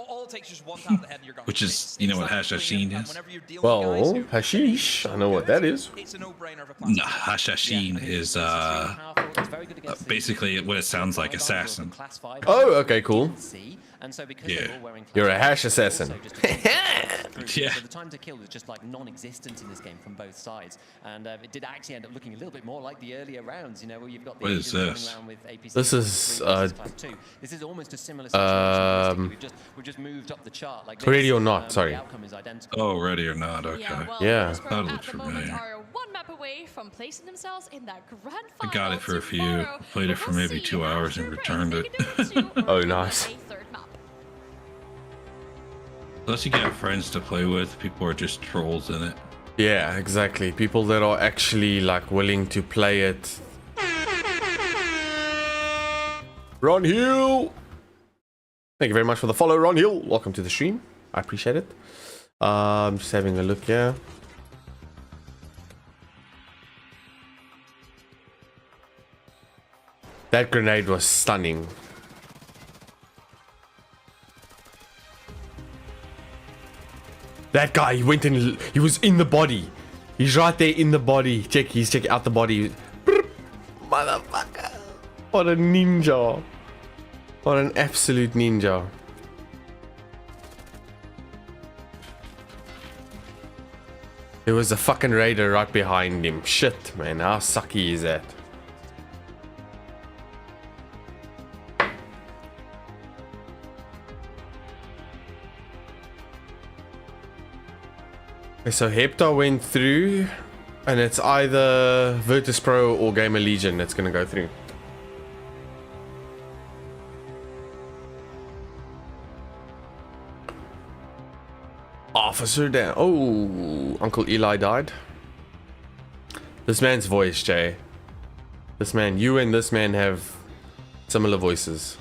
which is, you know what Hashashin is? Well, hashish, I know what that is. No, Hashashin is basically what it sounds like, assassin. Oh, okay, cool. And so because Yeah. they're all wearing You're a hash assassin. Yeah. So the time to kill was just like non-existent in this game from both sides, and it did actually end up looking a little bit more like the earlier rounds. You know, where you've got the What is agents this? running around with APC This is, class 2. This is almost a similar situation. We've just moved up the chart like this. Ready or not, sorry. The outcome is identical. Oh, ready or not? Okay. Yeah. Middlesbrough That at looks the moment familiar. are one map away from placing themselves in that grand I final. got it for a few. tomorrow. Played it for We'll maybe see 2 hours after and break returned if it. they can do it too, Oh, or nice. a third map. Unless you get friends to play with, people are just trolls in it. Yeah, exactly. People that are actually like willing to play it. Ron Hill! Thank you very much for the follow, Ron Hill. Welcome to the stream. I appreciate it. Just having a look here. That grenade was stunning. That guy, he was in the body. He's right there in the body. He's checking out the body. Motherfucker. What a ninja. What an absolute ninja. There was a fucking raider right behind him. Shit, man. How sucky is that? Okay, so Heptar went through, and it's either Virtus Pro or Gamer Legion that's gonna go through. Officer down. Oh, Uncle Eli died. This man's voice, Jay. This man, you and this man have similar voices.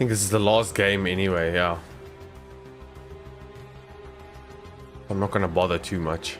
think this is the last game anyway, yeah. I'm not gonna bother too much.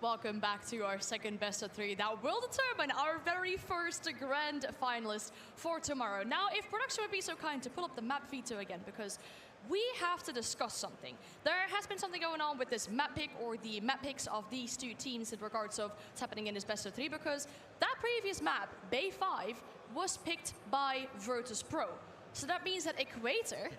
Welcome back to our second best of three that will determine our very first grand finalist for tomorrow. Now, if production would be so kind to pull up the map veto again, because we have to discuss something. There has been something going on with this map pick or the map picks of these two teams in regards of what's happening in this best of three, because that previous map, Bay 5, was picked by Virtus Pro. So that means that Equator,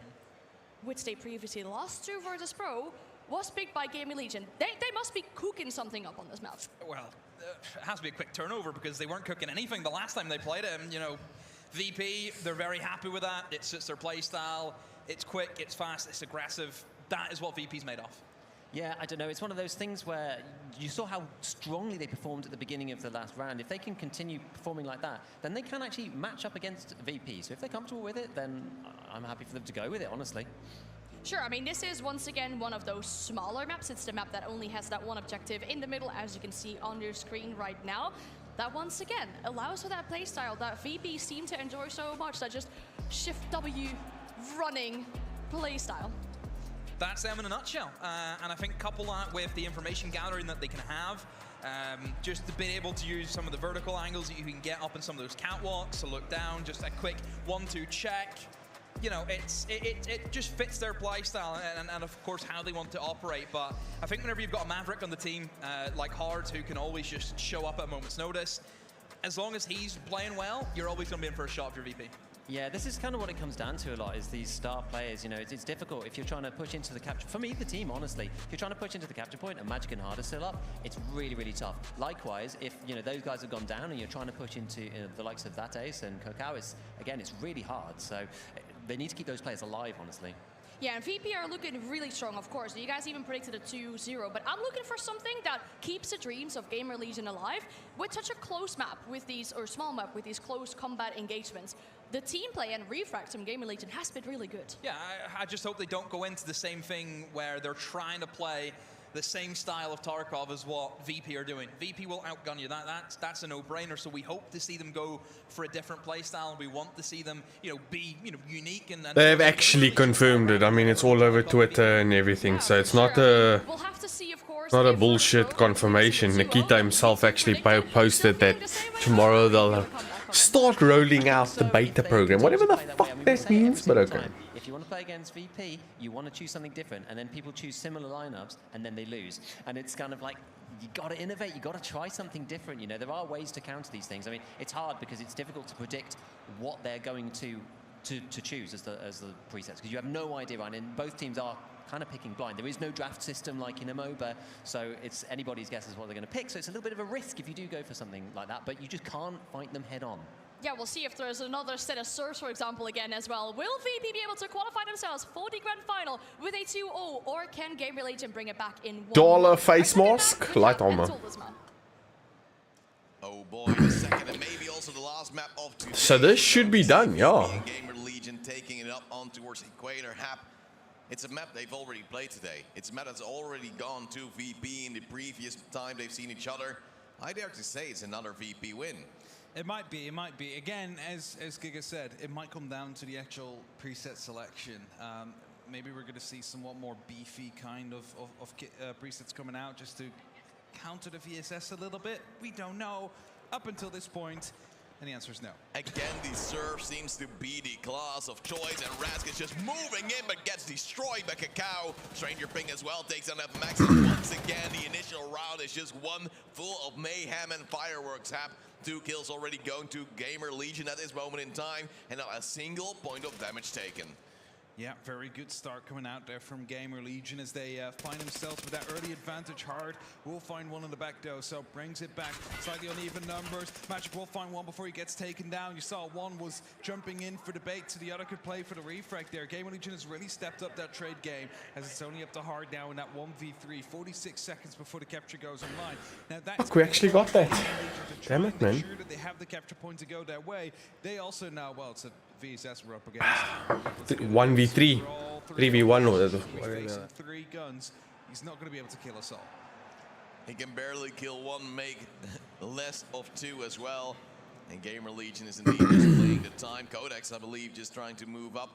which they previously lost to Virtus Pro, was picked by Gamer Legion. They must be cooking something up on this map. Well, it has to be a quick turnover because they weren't cooking anything the last time they played it. And, you know, VP, they're very happy with that. It suits their play style. It's quick, it's fast, it's aggressive. That is what VP's made of. Yeah, I don't know. It's one of those things where you saw how strongly they performed at the beginning of the last round. If they can continue performing like that, then they can actually match up against VP. So if they're comfortable with it, then I'm happy for them to go with it, honestly. Sure, I mean, this is once again one of those smaller maps. It's the map that only has that one objective in the middle, as you can see on your screen right now. That once again allows for that playstyle that VP seem to enjoy so much, that just shift W running playstyle. That's them in a nutshell. And I think couple that with the information gathering that they can have, just to be able to use some of the vertical angles that you can get up in some of those catwalks, to look down, just a quick 1-2 check. You know, it just fits their play style and of course how they want to operate. But I think whenever you've got a Maverick on the team like Hard, who can always just show up at a moment's notice, as long as he's playing well, you're always going to be in for a shot for VP. Yeah, this is kind of what it comes down to a lot, is these star players. You know, it's difficult if you're trying to push into the capture. For me, the team, honestly, if you're trying to push into the capture point and Magic and Hard are still up, it's really, really tough. Likewise, if, you know, those guys have gone down and you're trying to push into the likes of that Ace and Kokao, again, it's really hard. So they need to keep those players alive, honestly. Yeah, and VP are looking really strong, of course. You guys even predicted a 2-0, but I'm looking for something that keeps the dreams of Gamer Legion alive with such a close map with these, or small map with these close combat engagements. The team play and refract from Gamer Legion has been really good. Yeah, I just hope they don't go into the same thing where they're trying to play the same style of Tarkov as what VP are doing. VP will outgun you. That's a no-brainer. So we hope to see them go for a different play style. We want to see them, you know, be, you know, unique. And They've actually confirmed it. I mean, it's all over Twitter and everything, so it's not a We'll have to see, of course, not a bullshit confirmation. Nikita himself actually posted that tomorrow they'll start rolling out the beta program, whatever the fuck that means, but okay. If you want to play against VP, you want to choose something different, and then people choose similar lineups, and then they lose. And it's kind of like, you got to innovate, you got to try something different. You know, there are ways to counter these things. I mean, it's hard because it's difficult to predict what they're going to choose as the presets, because you have no idea, right? And both teams are kind of picking blind. There is no draft system like in a MOBA, so it's anybody's guess as what they're going to pick. So it's a little bit of a risk if you do go for something like that, but you just can't fight them head on. Yeah, we'll see if there's another set of serves, for example, again as well. Will VP be able to qualify themselves for the grand final with a 2-0, or can Gamer Legion bring it back in one? Dollar face mask, light armor. Oh boy, the second and maybe also the last map of today. So this should be done, yeah. Gamer Legion taking it up on towards Equator Hap. It's a map they've already played today. It's a map that's already gone to VP in the previous time they've seen each other. I dare to say it's another VP win. It might be, it might be. Again, as Giga said, it might come down to the actual preset selection. Maybe we're going to see somewhat more beefy kind of presets coming out just to counter the VSS a little bit. We don't know up until this point. And the answer is no. Again, the Surf seems to be the class of choice, and Rask is just moving in, but gets destroyed by Kakao. Stranger Ping as well takes on that Max. Once again, the initial round is just one full of mayhem and fireworks. Hap, 2 kills already going to Gamer Legion at this moment in time, and not a single point of damage taken. Yeah, very good start coming out there from Gamer Legion as they find themselves with that early advantage. Hard will find one in the back though, so brings it back. Slightly uneven numbers. Magic will find one before he gets taken down. You saw one was jumping in for the bait so the other could play for the refrag there. Gamer Legion has really stepped up that trade game as it's only up to Hard now in that 1v3. 46 seconds before the capture goes online. Now that's We actually got that. Damn it, man. sure that they have the capture point to go their way. They also now, well, it's a VSS we're up against. 1v3. 3v1 or Facing 3 guns. He's not going to be able to kill us all. He can barely kill one, make less of 2 as well. And Gamer Legion is indeed just playing the time. Codex, I believe, just trying to move up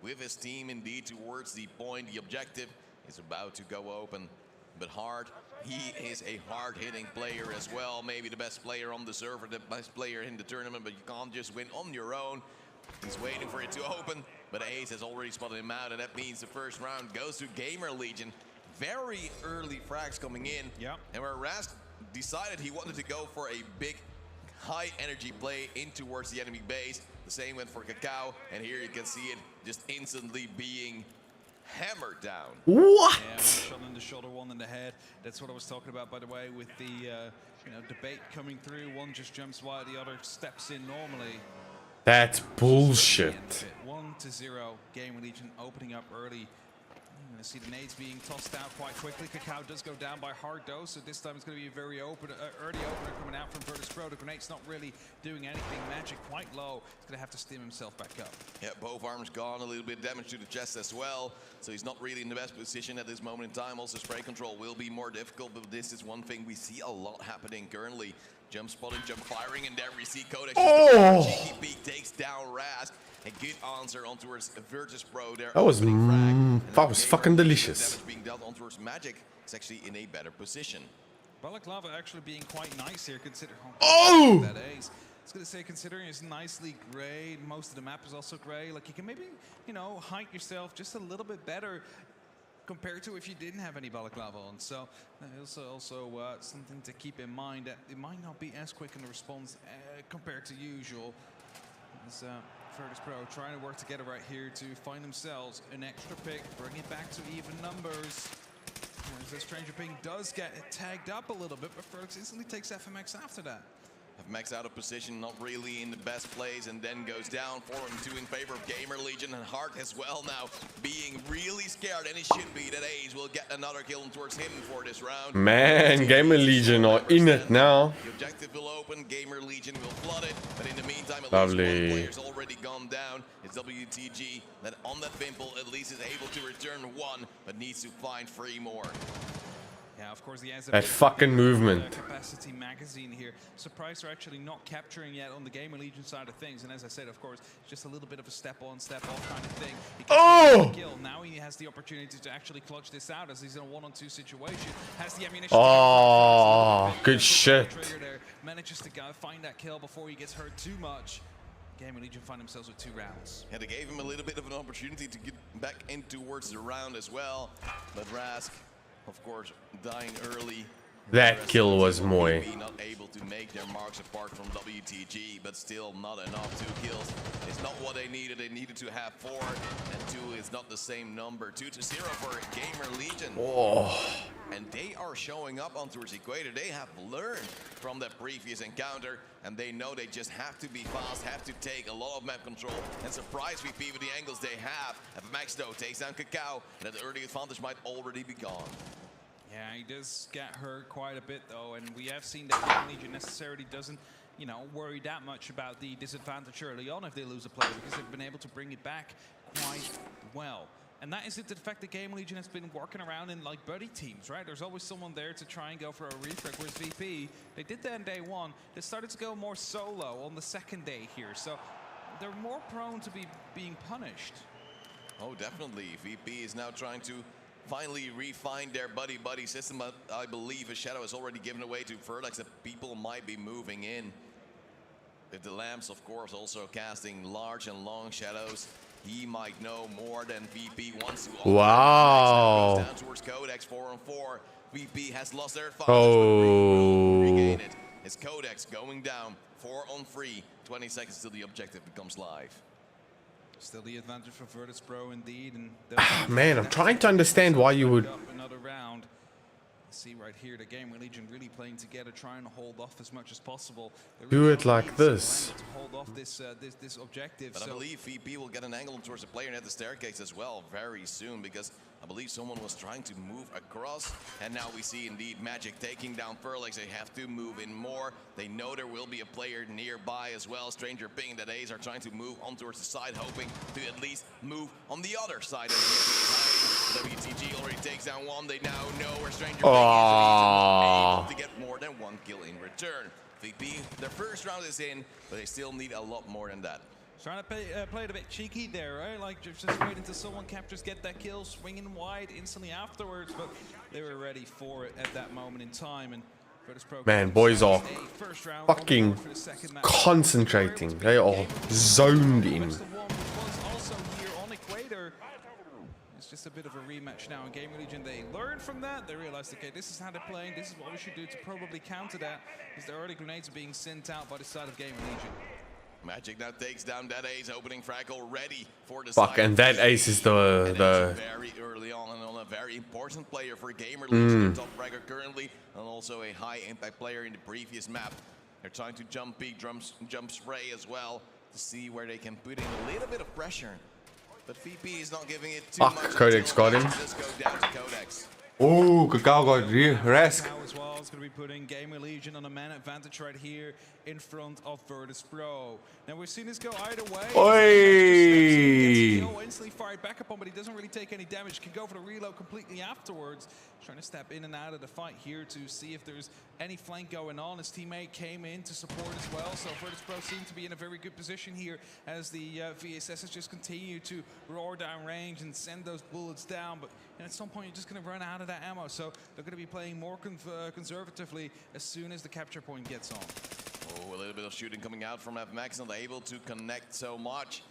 with his team indeed towards the point. The objective is about to go open. But Hard, he is a hard-hitting player as well. Maybe the best player on the server, the best player in the tournament, but you can't just win on your own. He's waiting for it to open, but Ace has already spotted him out, and that means the first round goes to Gamer Legion. Very early frags coming in. Yeah. And where Rask decided he wanted to go for a big, high-energy play in towards the enemy base. The same went for Cacao, and here you can see it just instantly being hammered down. What? Yeah, one shot in the shoulder, one in the head. That's what I was talking about, by the way, with the debate coming through. One just jumps wide, the other steps in normally. That's bullshit. 1-0. Gamer Legion opening up early. You're going to see the nades being tossed out quite quickly. Cacao does go down by Hard though, so this time it's going to be a very early opener coming out from Virtus Pro. The grenade's not really doing anything. Magic quite low. He's going to have to stim himself back up. Yeah, both arms gone, a little bit damage to the chest as well. So he's not really in the best position at this moment in time. Also, spray control will be more difficult, but this is one thing we see a lot happening currently. Jump spotting, jump firing, and there we see Codex. Oh! GTP takes down Rask. A good answer on towards Virtus Pro there. That was fucking delicious. Damage being dealt on towards Magic is actually in a better position. Balaclava actually being quite nice here, considering that ace. I was going to say, considering it's nicely gray, most of the map is also gray, like you can maybe, height yourself just a little bit better compared to if you didn't have any Balaclava on. So also something to keep in mind, that it might not be as quick in the response compared to usual. As Virtus Pro trying to work together right here to find themselves an extra pick, bring it back to even numbers. As the Stranger Ping does get tagged up a little bit, but Fergus instantly takes FMX after that. FMX out of position, not really in the best place, and then goes down 4-2 in favor of Gamer Legion, and Hart as well now being really scared, and it should be that Ace will get another kill towards him for this round. Man, Gamer Legion are in it now. The objective will open, Gamer Legion will flood it, but in the meantime, at Lovely. least one player's already gone down. It's WTG that on that pimple at least is able to return 1, but needs to find 3 more. Yeah, of course, he has That fucking movement. Capacity magazine here. Surprised they're actually not capturing yet on the Gamer Legion side of things. And as I said, of course, just a little bit of a step on, step off kind of thing. He gets the kill. Now he has the opportunity to actually clutch this out as he's in a 1-on-2 situation. Has the ammunition. Oh, good shit. There. Manages to go find that kill before he gets hurt too much. Gamer Legion find themselves with 2 rounds. Yeah, they gave him a little bit of an opportunity to get back in towards the round as well. But Rask, of course, dying early. That kill was mooi. Not able to make their marks apart from WTG, but still not enough. 2 kills. It's not what they needed. They needed to have 4, and 2 is not the same number. 2-0 for Gamer Legion. Oh. And they are showing up on towards Equator. They have learned from that previous encounter, and they know they just have to be fast, have to take a lot of map control, and surprise VP with the angles they have. FMX though takes down Cacao, and that early advantage might already be gone. Yeah, he does get hurt quite a bit though, and we have seen that Gamer Legion necessarily doesn't, worry that much about the disadvantage early on if they lose a player, because they've been able to bring it back quite well. And that is it to the fact that Gamer Legion has been working around in like buddy teams, right? There's always someone there to try and go for a refrag, whereas VP, they did that in day 1. They started to go more solo on the second day here, so they're more prone to being punished. Oh, definitely. VP is now trying to finally refine their buddy-buddy system, but I believe a shadow is already given away to Vertex that people might be moving in. With the lamps, of course, also casting large and long shadows. He might know more than VP wants to. Wow. Down towards Codex 4-on-4. VP has lost their advantage. Oh. Regain it. It's Codex going down 4-on-3. 20 seconds till the objective becomes live. Still the advantage for Virtus Pro indeed. And Man, I'm trying to understand why you would... Another round. See right here, the Gamer Legion really playing together, trying to hold off as much as possible. Do it like this. To hold off this objective. But I believe VP will get an angle towards the player at the staircase as well very soon, because I believe someone was trying to move across, and now we see indeed Magic taking down Furlex. They have to move in more. They know there will be a player nearby as well. Stranger Ping that A's are trying to move on towards the side, hoping to at least move on the other side of the WTG already takes down one. They now know where Stranger Ping is, and he's able to get more than one kill in return. VP, their first round is in, but they still need a lot more than that. Trying to play it a bit cheeky there, right? Like just wait until someone captures, get that kill, swinging wide instantly afterwards, but they were ready for it at that moment in time. And Man, boys are fucking concentrating. They are zoned in. It's just a bit of a rematch now in Gamer Legion. They learned from that. They realized, okay, this is how they're playing. This is what we should do to probably counter that, because the early grenades are being sent out by the side of Gamer Legion. Magic now takes down that ace, opening frag already for the Fuck, and that ace is the very early on, and on a very important player for Gamer Legion, top fragger currently, and also a high impact player in the previous map. They're trying to jump peek, jump spray as well to see where they can put in a little bit of pressure. But VP is not giving it too much. Codex got him. Just go down to Codex. Oh, Kakao got Rask. As well is going to be putting Gamer Legion on a man advantage right here in front of Virtus Pro. Now we've seen this go either way. Oi! Instantly fired back upon, but he doesn't really take any damage. Can go for the reload completely afterwards. Trying to step in and out of the fight here to see if there's any flank going on. His teammate came in to support as well, so Virtus Pro seem to be in a very good position here as the VSSs just continue to roar down range and send those bullets down. But and at some point you're just going to run out of that ammo, so they're going to be playing more conservatively as soon as the capture point gets on. Oh, a little bit of shooting coming out from FMAX, not able to connect so much.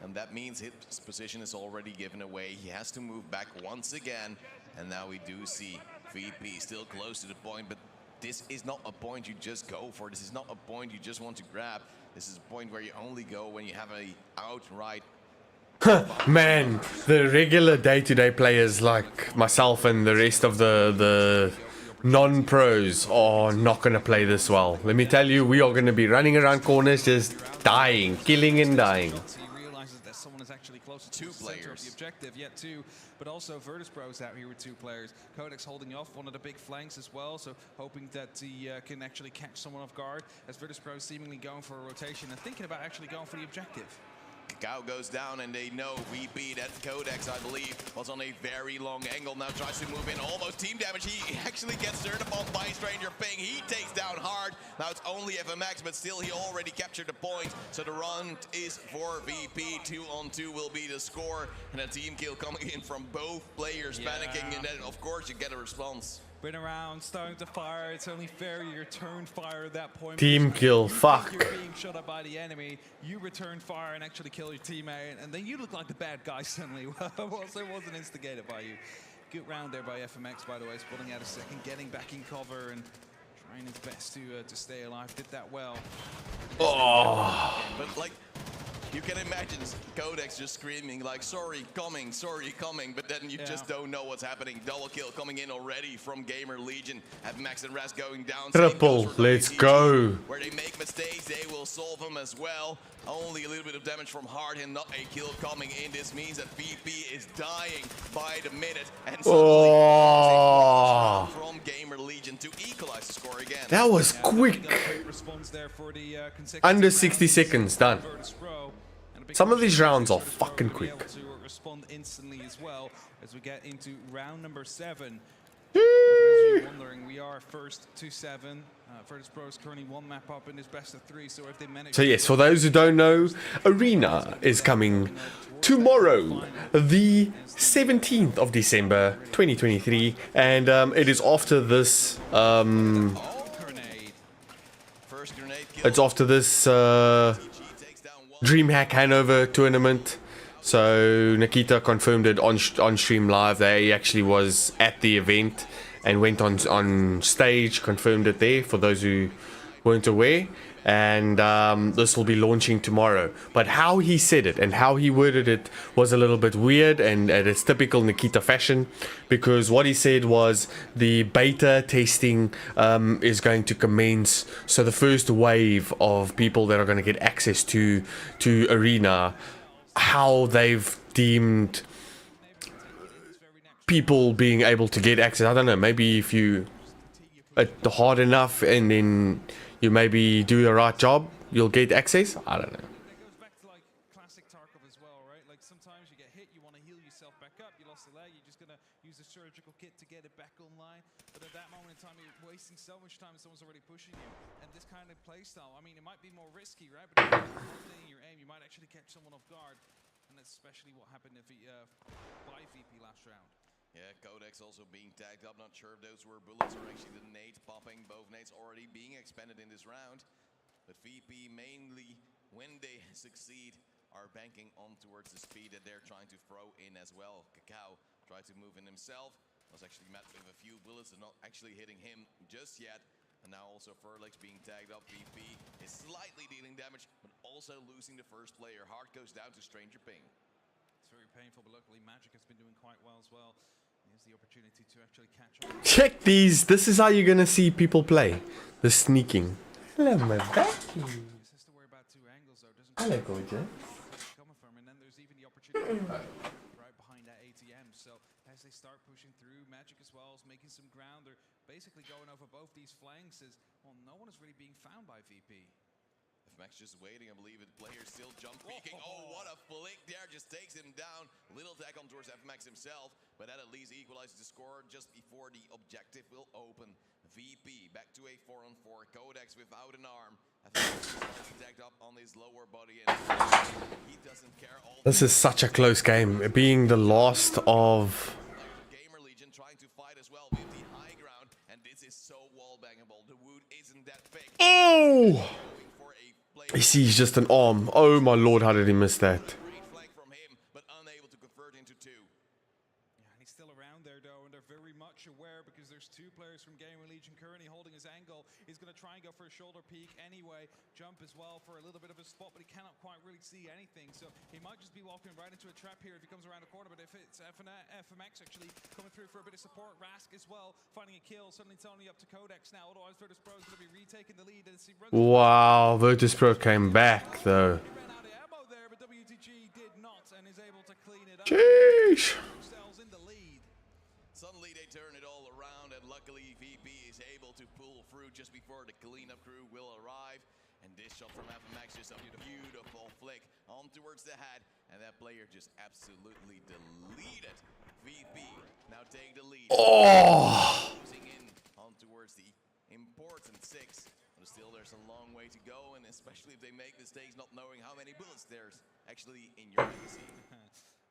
And that means his position is already given away. He has to move back once again. And now we do see VP still close to the point, but this is not a point you just go for. This is not a point you just want to grab. This is a point where you only go when you have a outright. Man, the regular day-to-day players like myself and the rest of the non-pros are not going to play this well. Let me tell you, we are going to be running around corners just dying, killing and dying. Someone is actually closer to two players. The objective, yet two, but also Virtus Pro's out here with two players. Codex holding off one of the big flanks as well, so hoping that he can actually catch someone off guard, as Virtus Pro seemingly going for a rotation and thinking about actually going for the objective. Kakao goes down, and they know VP, that Codex, I believe, was on a very long angle. Now tries to move in, almost team damage. He actually gets turned upon by Stranger Ping. He takes down hard. Now it's only FMX, but still he already captured the point. So the round is for VP. 2-on-2 will be the score, and a team kill coming in from both players panicking, and then of course you get a response. Been around, starting to fire. It's only fair you return fire at that point. Team kill, fuck. You're being shot at by the enemy. You return fire and actually kill your teammate, and then you look like the bad guy suddenly. Well, so it wasn't instigated by you. Good round there by FMX, by the way, spotting out a second, getting back in cover and trying his best to stay alive. Did that well. Oh. But like, you can imagine Codex just screaming like, sorry, coming, but then you just don't know what's happening. Double kill coming in already from Gamer Legion. Have Max and Raz going down. Triple, let's go. Where they make mistakes, they will solve them as well. Only a little bit of damage from Hard and not a kill coming in. This means that VP is dying by the minute. And suddenly from Gamer Legion to equalize the score again. That was quick. Under 60 seconds, done. Some of these rounds are fucking quick. Respond instantly as well as we get into round number 7. As you're wondering, we are first to 7. Virtus Pro is currently 1 map up in this best of 3. So if they manage. So yes, for those who don't know, Arena is coming tomorrow, the 17th of December, 2023, and it is after this. It's after this DreamHack Hanover tournament. So Nikita confirmed it on stream live that he actually was at the event and went on stage, confirmed it there for those who weren't aware, and this will be launching tomorrow. But how he said it and how he worded it was a little bit weird, and it's typical Nikita fashion, because what he said was the beta testing is going to commence. So the first wave of people that are going to get access to Arena, how they've deemed people being able to get access. I don't know, maybe if you hard enough and then you maybe do the right job, you'll get access. I don't know. That goes back to like classic Tarkov as well, right? Like sometimes you get hit, you want to heal yourself back up, you lost a leg, you're just gonna use a surgical kit to get it back online. But at that moment in time, you're wasting so much time, someone's already pushing you. And this kind of playstyle, I mean, it might be more risky, right? But if you're coordinating your aim, you might actually catch someone off guard. And that's especially what happened by VP last round. Yeah, Codex also being tagged up. Not sure if those were bullets or actually the nades popping. Both nades already being expended in this round. But VP mainly, when they succeed, are banking on towards the speed that they're trying to throw in as well. Kakao tried to move in himself. Was actually met with a few bullets and not actually hitting him just yet. And now also Furlex being tagged up. VP is slightly dealing damage, but also losing the first player. Heart goes down to Stranger Ping. It's very painful, but luckily Magic has been doing quite well as well. Here's the opportunity to actually catch up. Check these. This is how you're gonna see people play. The sneaking. Hello, my Becky. Just has to worry about two angles though, doesn't Hello, gorgeous. coming from, and then there's even the opportunity right behind that ATM. So as they start pushing through, Magic as well is making some ground. They're basically going over both these flanks. As well, no one is really being found by VP. Max just waiting, I believe it. Player still jump peeking. Oh, what a flick there. Just takes him down. Little tag on towards FMax himself, but that at least equalizes the score just before the objective will open. VP back to a 4-on-4. Codex without an arm. Tagged up on his lower body, and he doesn't care. This is such a close game. Being the last of Gamer Legion trying to fight as well with the high ground, and this is so wall bangable. The wound isn't that big. oh, he sees just an arm. Oh my lord, how did he miss that? Great flank from him, but unable to convert into two. Yeah, and he's still around there though, and they're very much aware because there's two players from Gamer Legion currently holding his angle. He's going to try and go for a shoulder peek anyway. Jump as well for a little bit of a spot, but he cannot quite really see anything. So he might just be walking right into a trap here if he comes around the corner. But if it's FMX actually coming through for a bit of support, Rask as well finding a kill. Suddenly it's only up to Codex now. Otherwise, Virtus Pro is going to be retaking the lead. As he runs Wow, Virtus Pro came back though. he ran out of ammo there, but WTG did not and is able to clean it up. Sheesh. Themselves in the lead. Suddenly they turn it all around, and luckily VP is able to pull through just before the cleanup crew will arrive. And this shot from FMX is a beautiful flick on towards the head, and that player just absolutely deleted. VP now taking the lead. Oh, Closing in on towards the important 6. But still, there's a long way to go, and especially if they make mistakes, not knowing how many bullets there's actually in your magazine.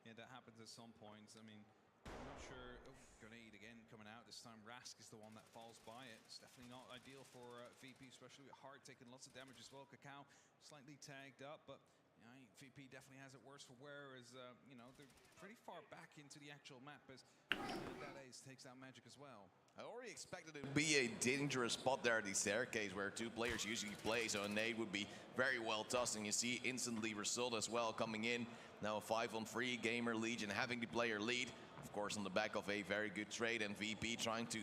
Yeah, that happens at some points. I mean, I'm not sure. Oh, grenade again coming out. This time Rask is the one that falls by it. It's definitely not ideal for VP, especially with Hart taking lots of damage as well. Kakao slightly tagged up, but you know, VP definitely has it worse for wear as, you know, they're pretty far back into the actual map as that ace takes out Magic as well. I already expected it to be a dangerous spot there at the staircase where two players usually play, so a nade would be very well tossed, and you see instantly result as well coming in. Now a 5-on-3 Gamer Legion having the player lead, of course on the back of a very good trade, and VP trying to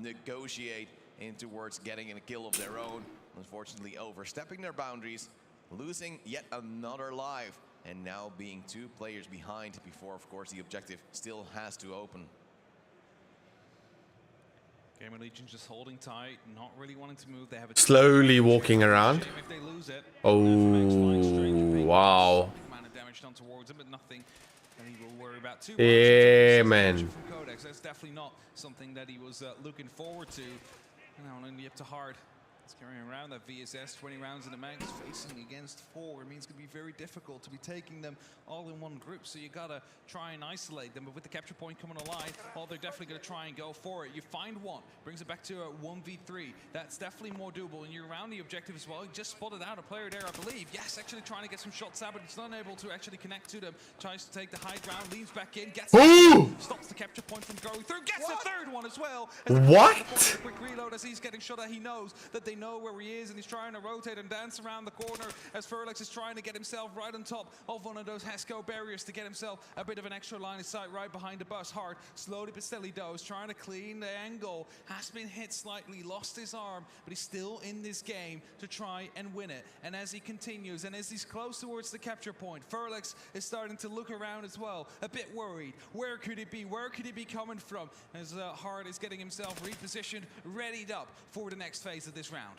negotiate in towards getting a kill of their own. Unfortunately overstepping their boundaries, losing yet another life, and now being 2 players behind before, of course, the objective still has to open. Gamer Legion just holding tight, not really wanting to move. They have a slowly walking around. if they lose it. Oh, wow. Big amount of damage done towards him, but nothing that he will worry about too much. Yeah, man. From Codex, that's definitely not something that he was looking forward to. And now only up to Hard. He's carrying around that VSS, 20 rounds in the mags, facing against 4. It means it's going to be very difficult to be taking them all in one group. So you got to try and isolate them. But with the capture point coming alive, well, they're definitely going to try and go for it. You find one, brings it back to a 1v3. That's definitely more doable. And you're around the objective as well. You just spotted out a player there, I believe. Yes, actually trying to get some shots out, but it's not able to actually connect to them. Tries to take the high ground, leans back in, gets it, stops the capture point from going through, gets the third one as well. What? Quick reload as he's getting shot at. He knows that they know where he is, and he's trying to rotate and dance around the corner as Furlex is trying to get himself right on top of one of those Hesco barriers to get himself a bit of an extra line of sight right behind the bus. Hard, slowly but steadily does, trying to clean the angle. Has been hit slightly, lost his arm, but he's still in this game to try and win it. And as he continues, and as he's close towards the capture point, Furlex is starting to look around as well, a bit worried. Where could he be? Where could he be coming from? As Hard is getting himself repositioned, readied up for the next phase of this round.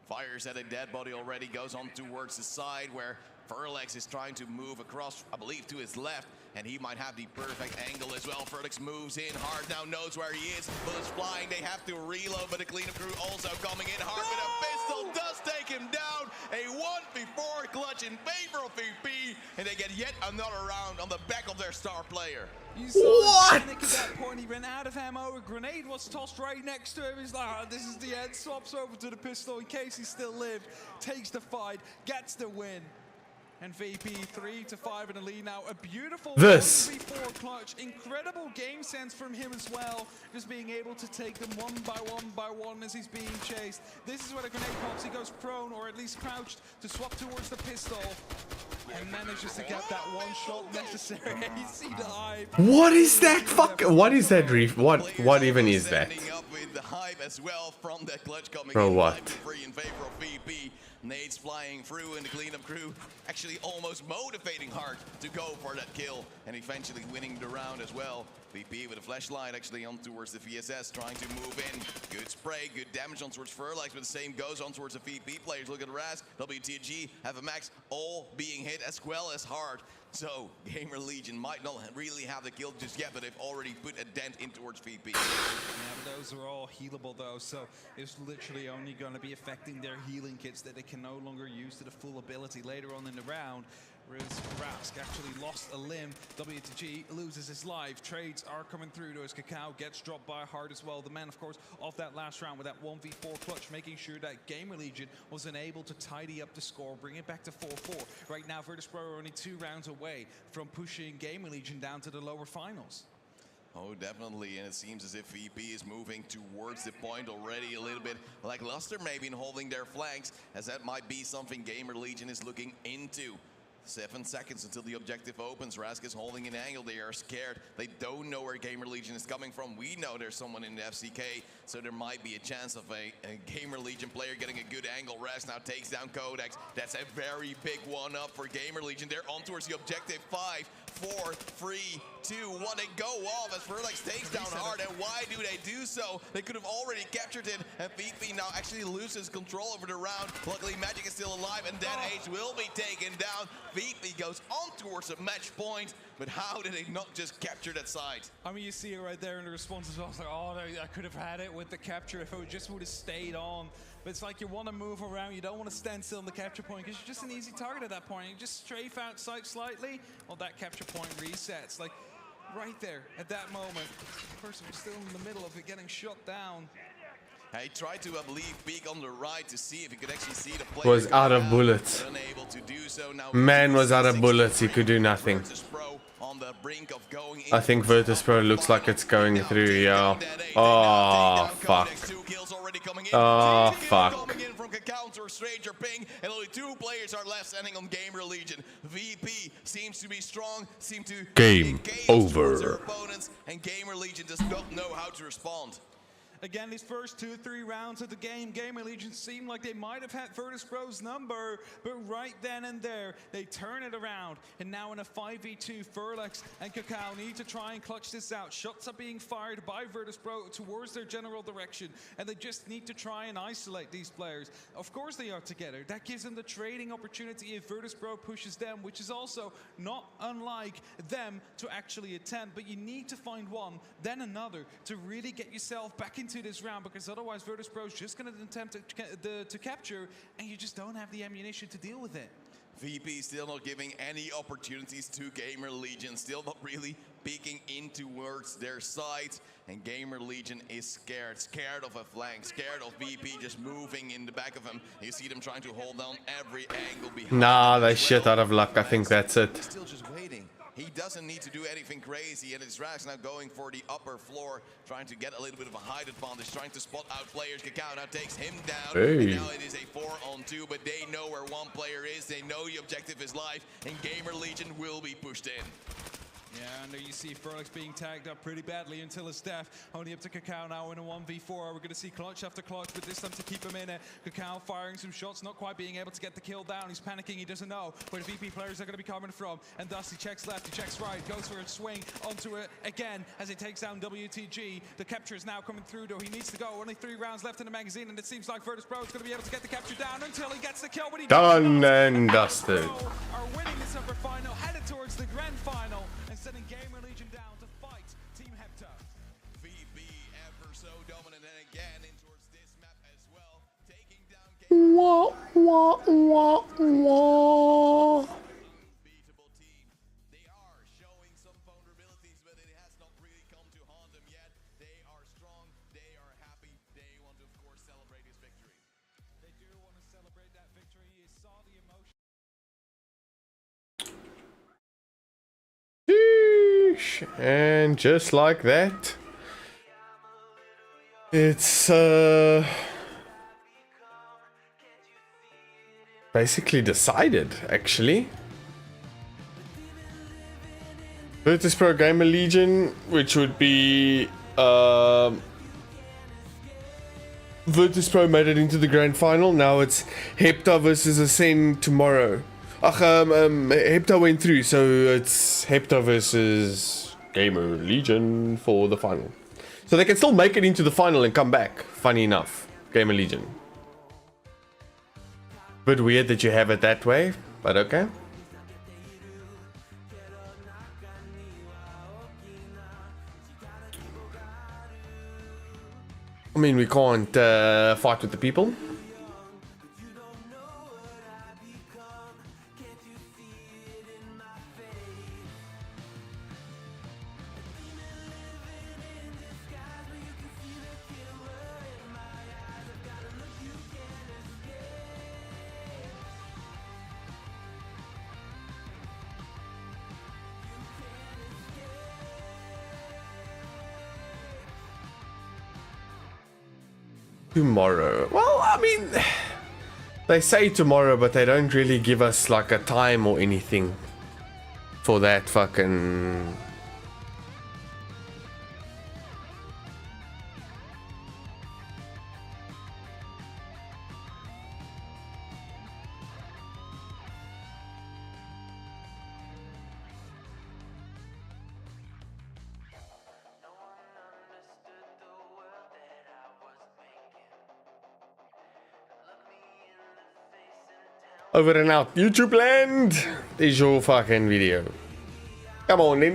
Fires at a dead body already, goes on towards the side where Furlex is trying to move across, I believe, to his left, and he might have the perfect angle as well. Furlex moves in. Hard now knows where he is. Bullets flying. They have to reload, but the cleanup crew also coming in. Hard with a pistol does take him down. A 1v4 clutch in favor of VP, and they get yet another round on the back of their star player. You saw him panic at that point. He ran out of ammo. A grenade was tossed right next to him. He's like, oh, this is the end. Swaps over to the pistol in case he still lived. Takes the fight, gets the win. And VP 3-5 in the lead now. A beautiful 1v4 clutch. Incredible game sense from him as well. Just being able to take them one by one as he's being chased. This is where the grenade pops. He goes prone, or at least crouched, to swap towards the pistol. And manages to get that one shot necessary. You see the hype. What is that? What is that, Reef? What even is that? Up with the hype as well from that clutch coming Bro, in. what? Free in favor of VP. Nades flying through, and the cleanup crew actually almost motivating Hard to go for that kill, and eventually winning the round as well. VP with a flashlight actually on towards the VSS, trying to move in. Good spray, good damage on towards Furlex, but the same goes on towards the VP players. Look at Rask, WTG, have a max, all being hit as well as Hard. So Gamer Legion might not really have the kill just yet, but they've already put a dent in towards VP. Yeah, but those are all healable though, so it's literally only going to be affecting their healing kits that they can no longer use to the full ability later on in the round. Whereas Rask actually lost a limb. WTG loses his life. Trades are coming through to as Cacao gets dropped by Hard as well. The man, of course, of that last round with that 1v4 clutch, making sure that Gamer Legion was unable to tidy up the score, bring it back to 4-4. Right now, Virtus.pro are only 2 rounds away from pushing Gamer Legion down to the lower finals. Oh, definitely, and it seems as if VP is moving towards the point already a little bit like Luster maybe in holding their flanks, as that might be something Gamer Legion is looking into. 7 seconds until the objective opens. Rask is holding an angle. They are scared. They don't know where Gamer Legion is coming from. We know there's someone in the FCK, so there might be a chance of a Gamer Legion player getting a good angle. Rask now takes down Codex. That's a very big one up for Gamer Legion. They're on towards the objective. 5, 4, 3, 2, 1. They go off as Furlex takes down Hard. And why do they do so? They could have already captured it, and VP now actually loses control over the round. Luckily, Magic is still alive, and then H will be taken down. VP goes on towards the match point, but how did they not just capture that side? I mean, you see it right there in the response as well. It's like, oh, I could have had it with the capture if it just would have stayed on. But it's like you want to move around. You don't want to stand still on the capture point because you're just an easy target at that point. You just strafe out sight slightly, well, that capture point resets. Like right there at that moment, the person was still in the middle of it getting shot down. He tried to, I believe, peek on the right to see if he could actually see the player. Was out of bullets. Unable to do so. Now Man was out of bullets. He could do nothing. On the brink of going I think Virtus.pro looks like it's going through, yeah. Oh, fuck. Oh, fuck. Coming in from Counter Stranger Ping, and only 2 players are left standing on Gamer Legion. VP seems to be strong, seem to Game over. Their opponents, and Gamer Legion does not know how to respond. Again, these first 2-3 rounds of the game, Gamer Legion seemed like they might have had Virtus.pro's number, but right then and there, they turn it around. And now in a 5v2, Furlex and Cacao need to try and clutch this out. Shots are being fired by Virtus.pro towards their general direction, and they just need to try and isolate these players. Of course they are together. That gives them the trading opportunity if Virtus.pro pushes them, which is also not unlike them to actually attempt. But you need to find one, then another, to really get yourself back into this round, because otherwise Virtus.pro is just going to attempt to capture, and you just don't have the ammunition to deal with it. VP still not giving any opportunities to Gamer Legion, still not really peeking in towards their sides. And Gamer Legion is scared of a flank, scared of VP just moving in the back of him. You see them trying to hold down every angle behind. Nah, they shit out of luck. I think that's it. He's still just waiting. He doesn't need to do anything crazy, and it's Rax now going for the upper floor, trying to get a little bit of a height advantage, trying to spot out players. Kakao now takes him down, hey. And now it is a 4-on-2, but they know where one player is, they know the objective is life, and Gamer Legion will be pushed in. Yeah, and there you see Frolix being tagged up pretty badly until his death. Only up to Kakao now in a 1v4. We're going to see clutch after clutch, but this time to keep him in it. Kakao firing some shots, not quite being able to get the kill down. He's panicking, he doesn't know where the VP players are going to be coming from. And thus he checks left, he checks right, goes for a swing onto it again as he takes down WTG. The capture is now coming through, though he needs to go. Only 3 rounds left in the magazine, and it seems like Virtus Pro is going to be able to get the capture down until he gets the kill. But he done and dusted. Are winning this upper final, headed towards the grand final. Sending Gamer Legion down to fight Team Hepta. VP ever so dominant, and again in towards this map as well, taking down Gamer. Unbeatable team. They are showing some vulnerabilities, but it has not really come to haunt them yet. They are strong, they are happy, they want to of course celebrate this victory. They do want to celebrate that victory. You saw the emotion. And just like that, it's basically decided, actually. Virtus Pro Gamer Legion, which would be Virtus Pro made it into the grand final. Now it's Hepta versus Ascend tomorrow. Hepta went through, so it's Hepta versus Gamer Legion for the final. So they can still make it into the final and come back, funny enough. Gamer Legion. Bit weird that you have it that way, but okay. I mean, we can't fight with the people. Tomorrow. Well, I mean, they say tomorrow, but they don't really give us like a time or anything for that fucking... Over and out, YouTube land. There's your fucking video. Come on then.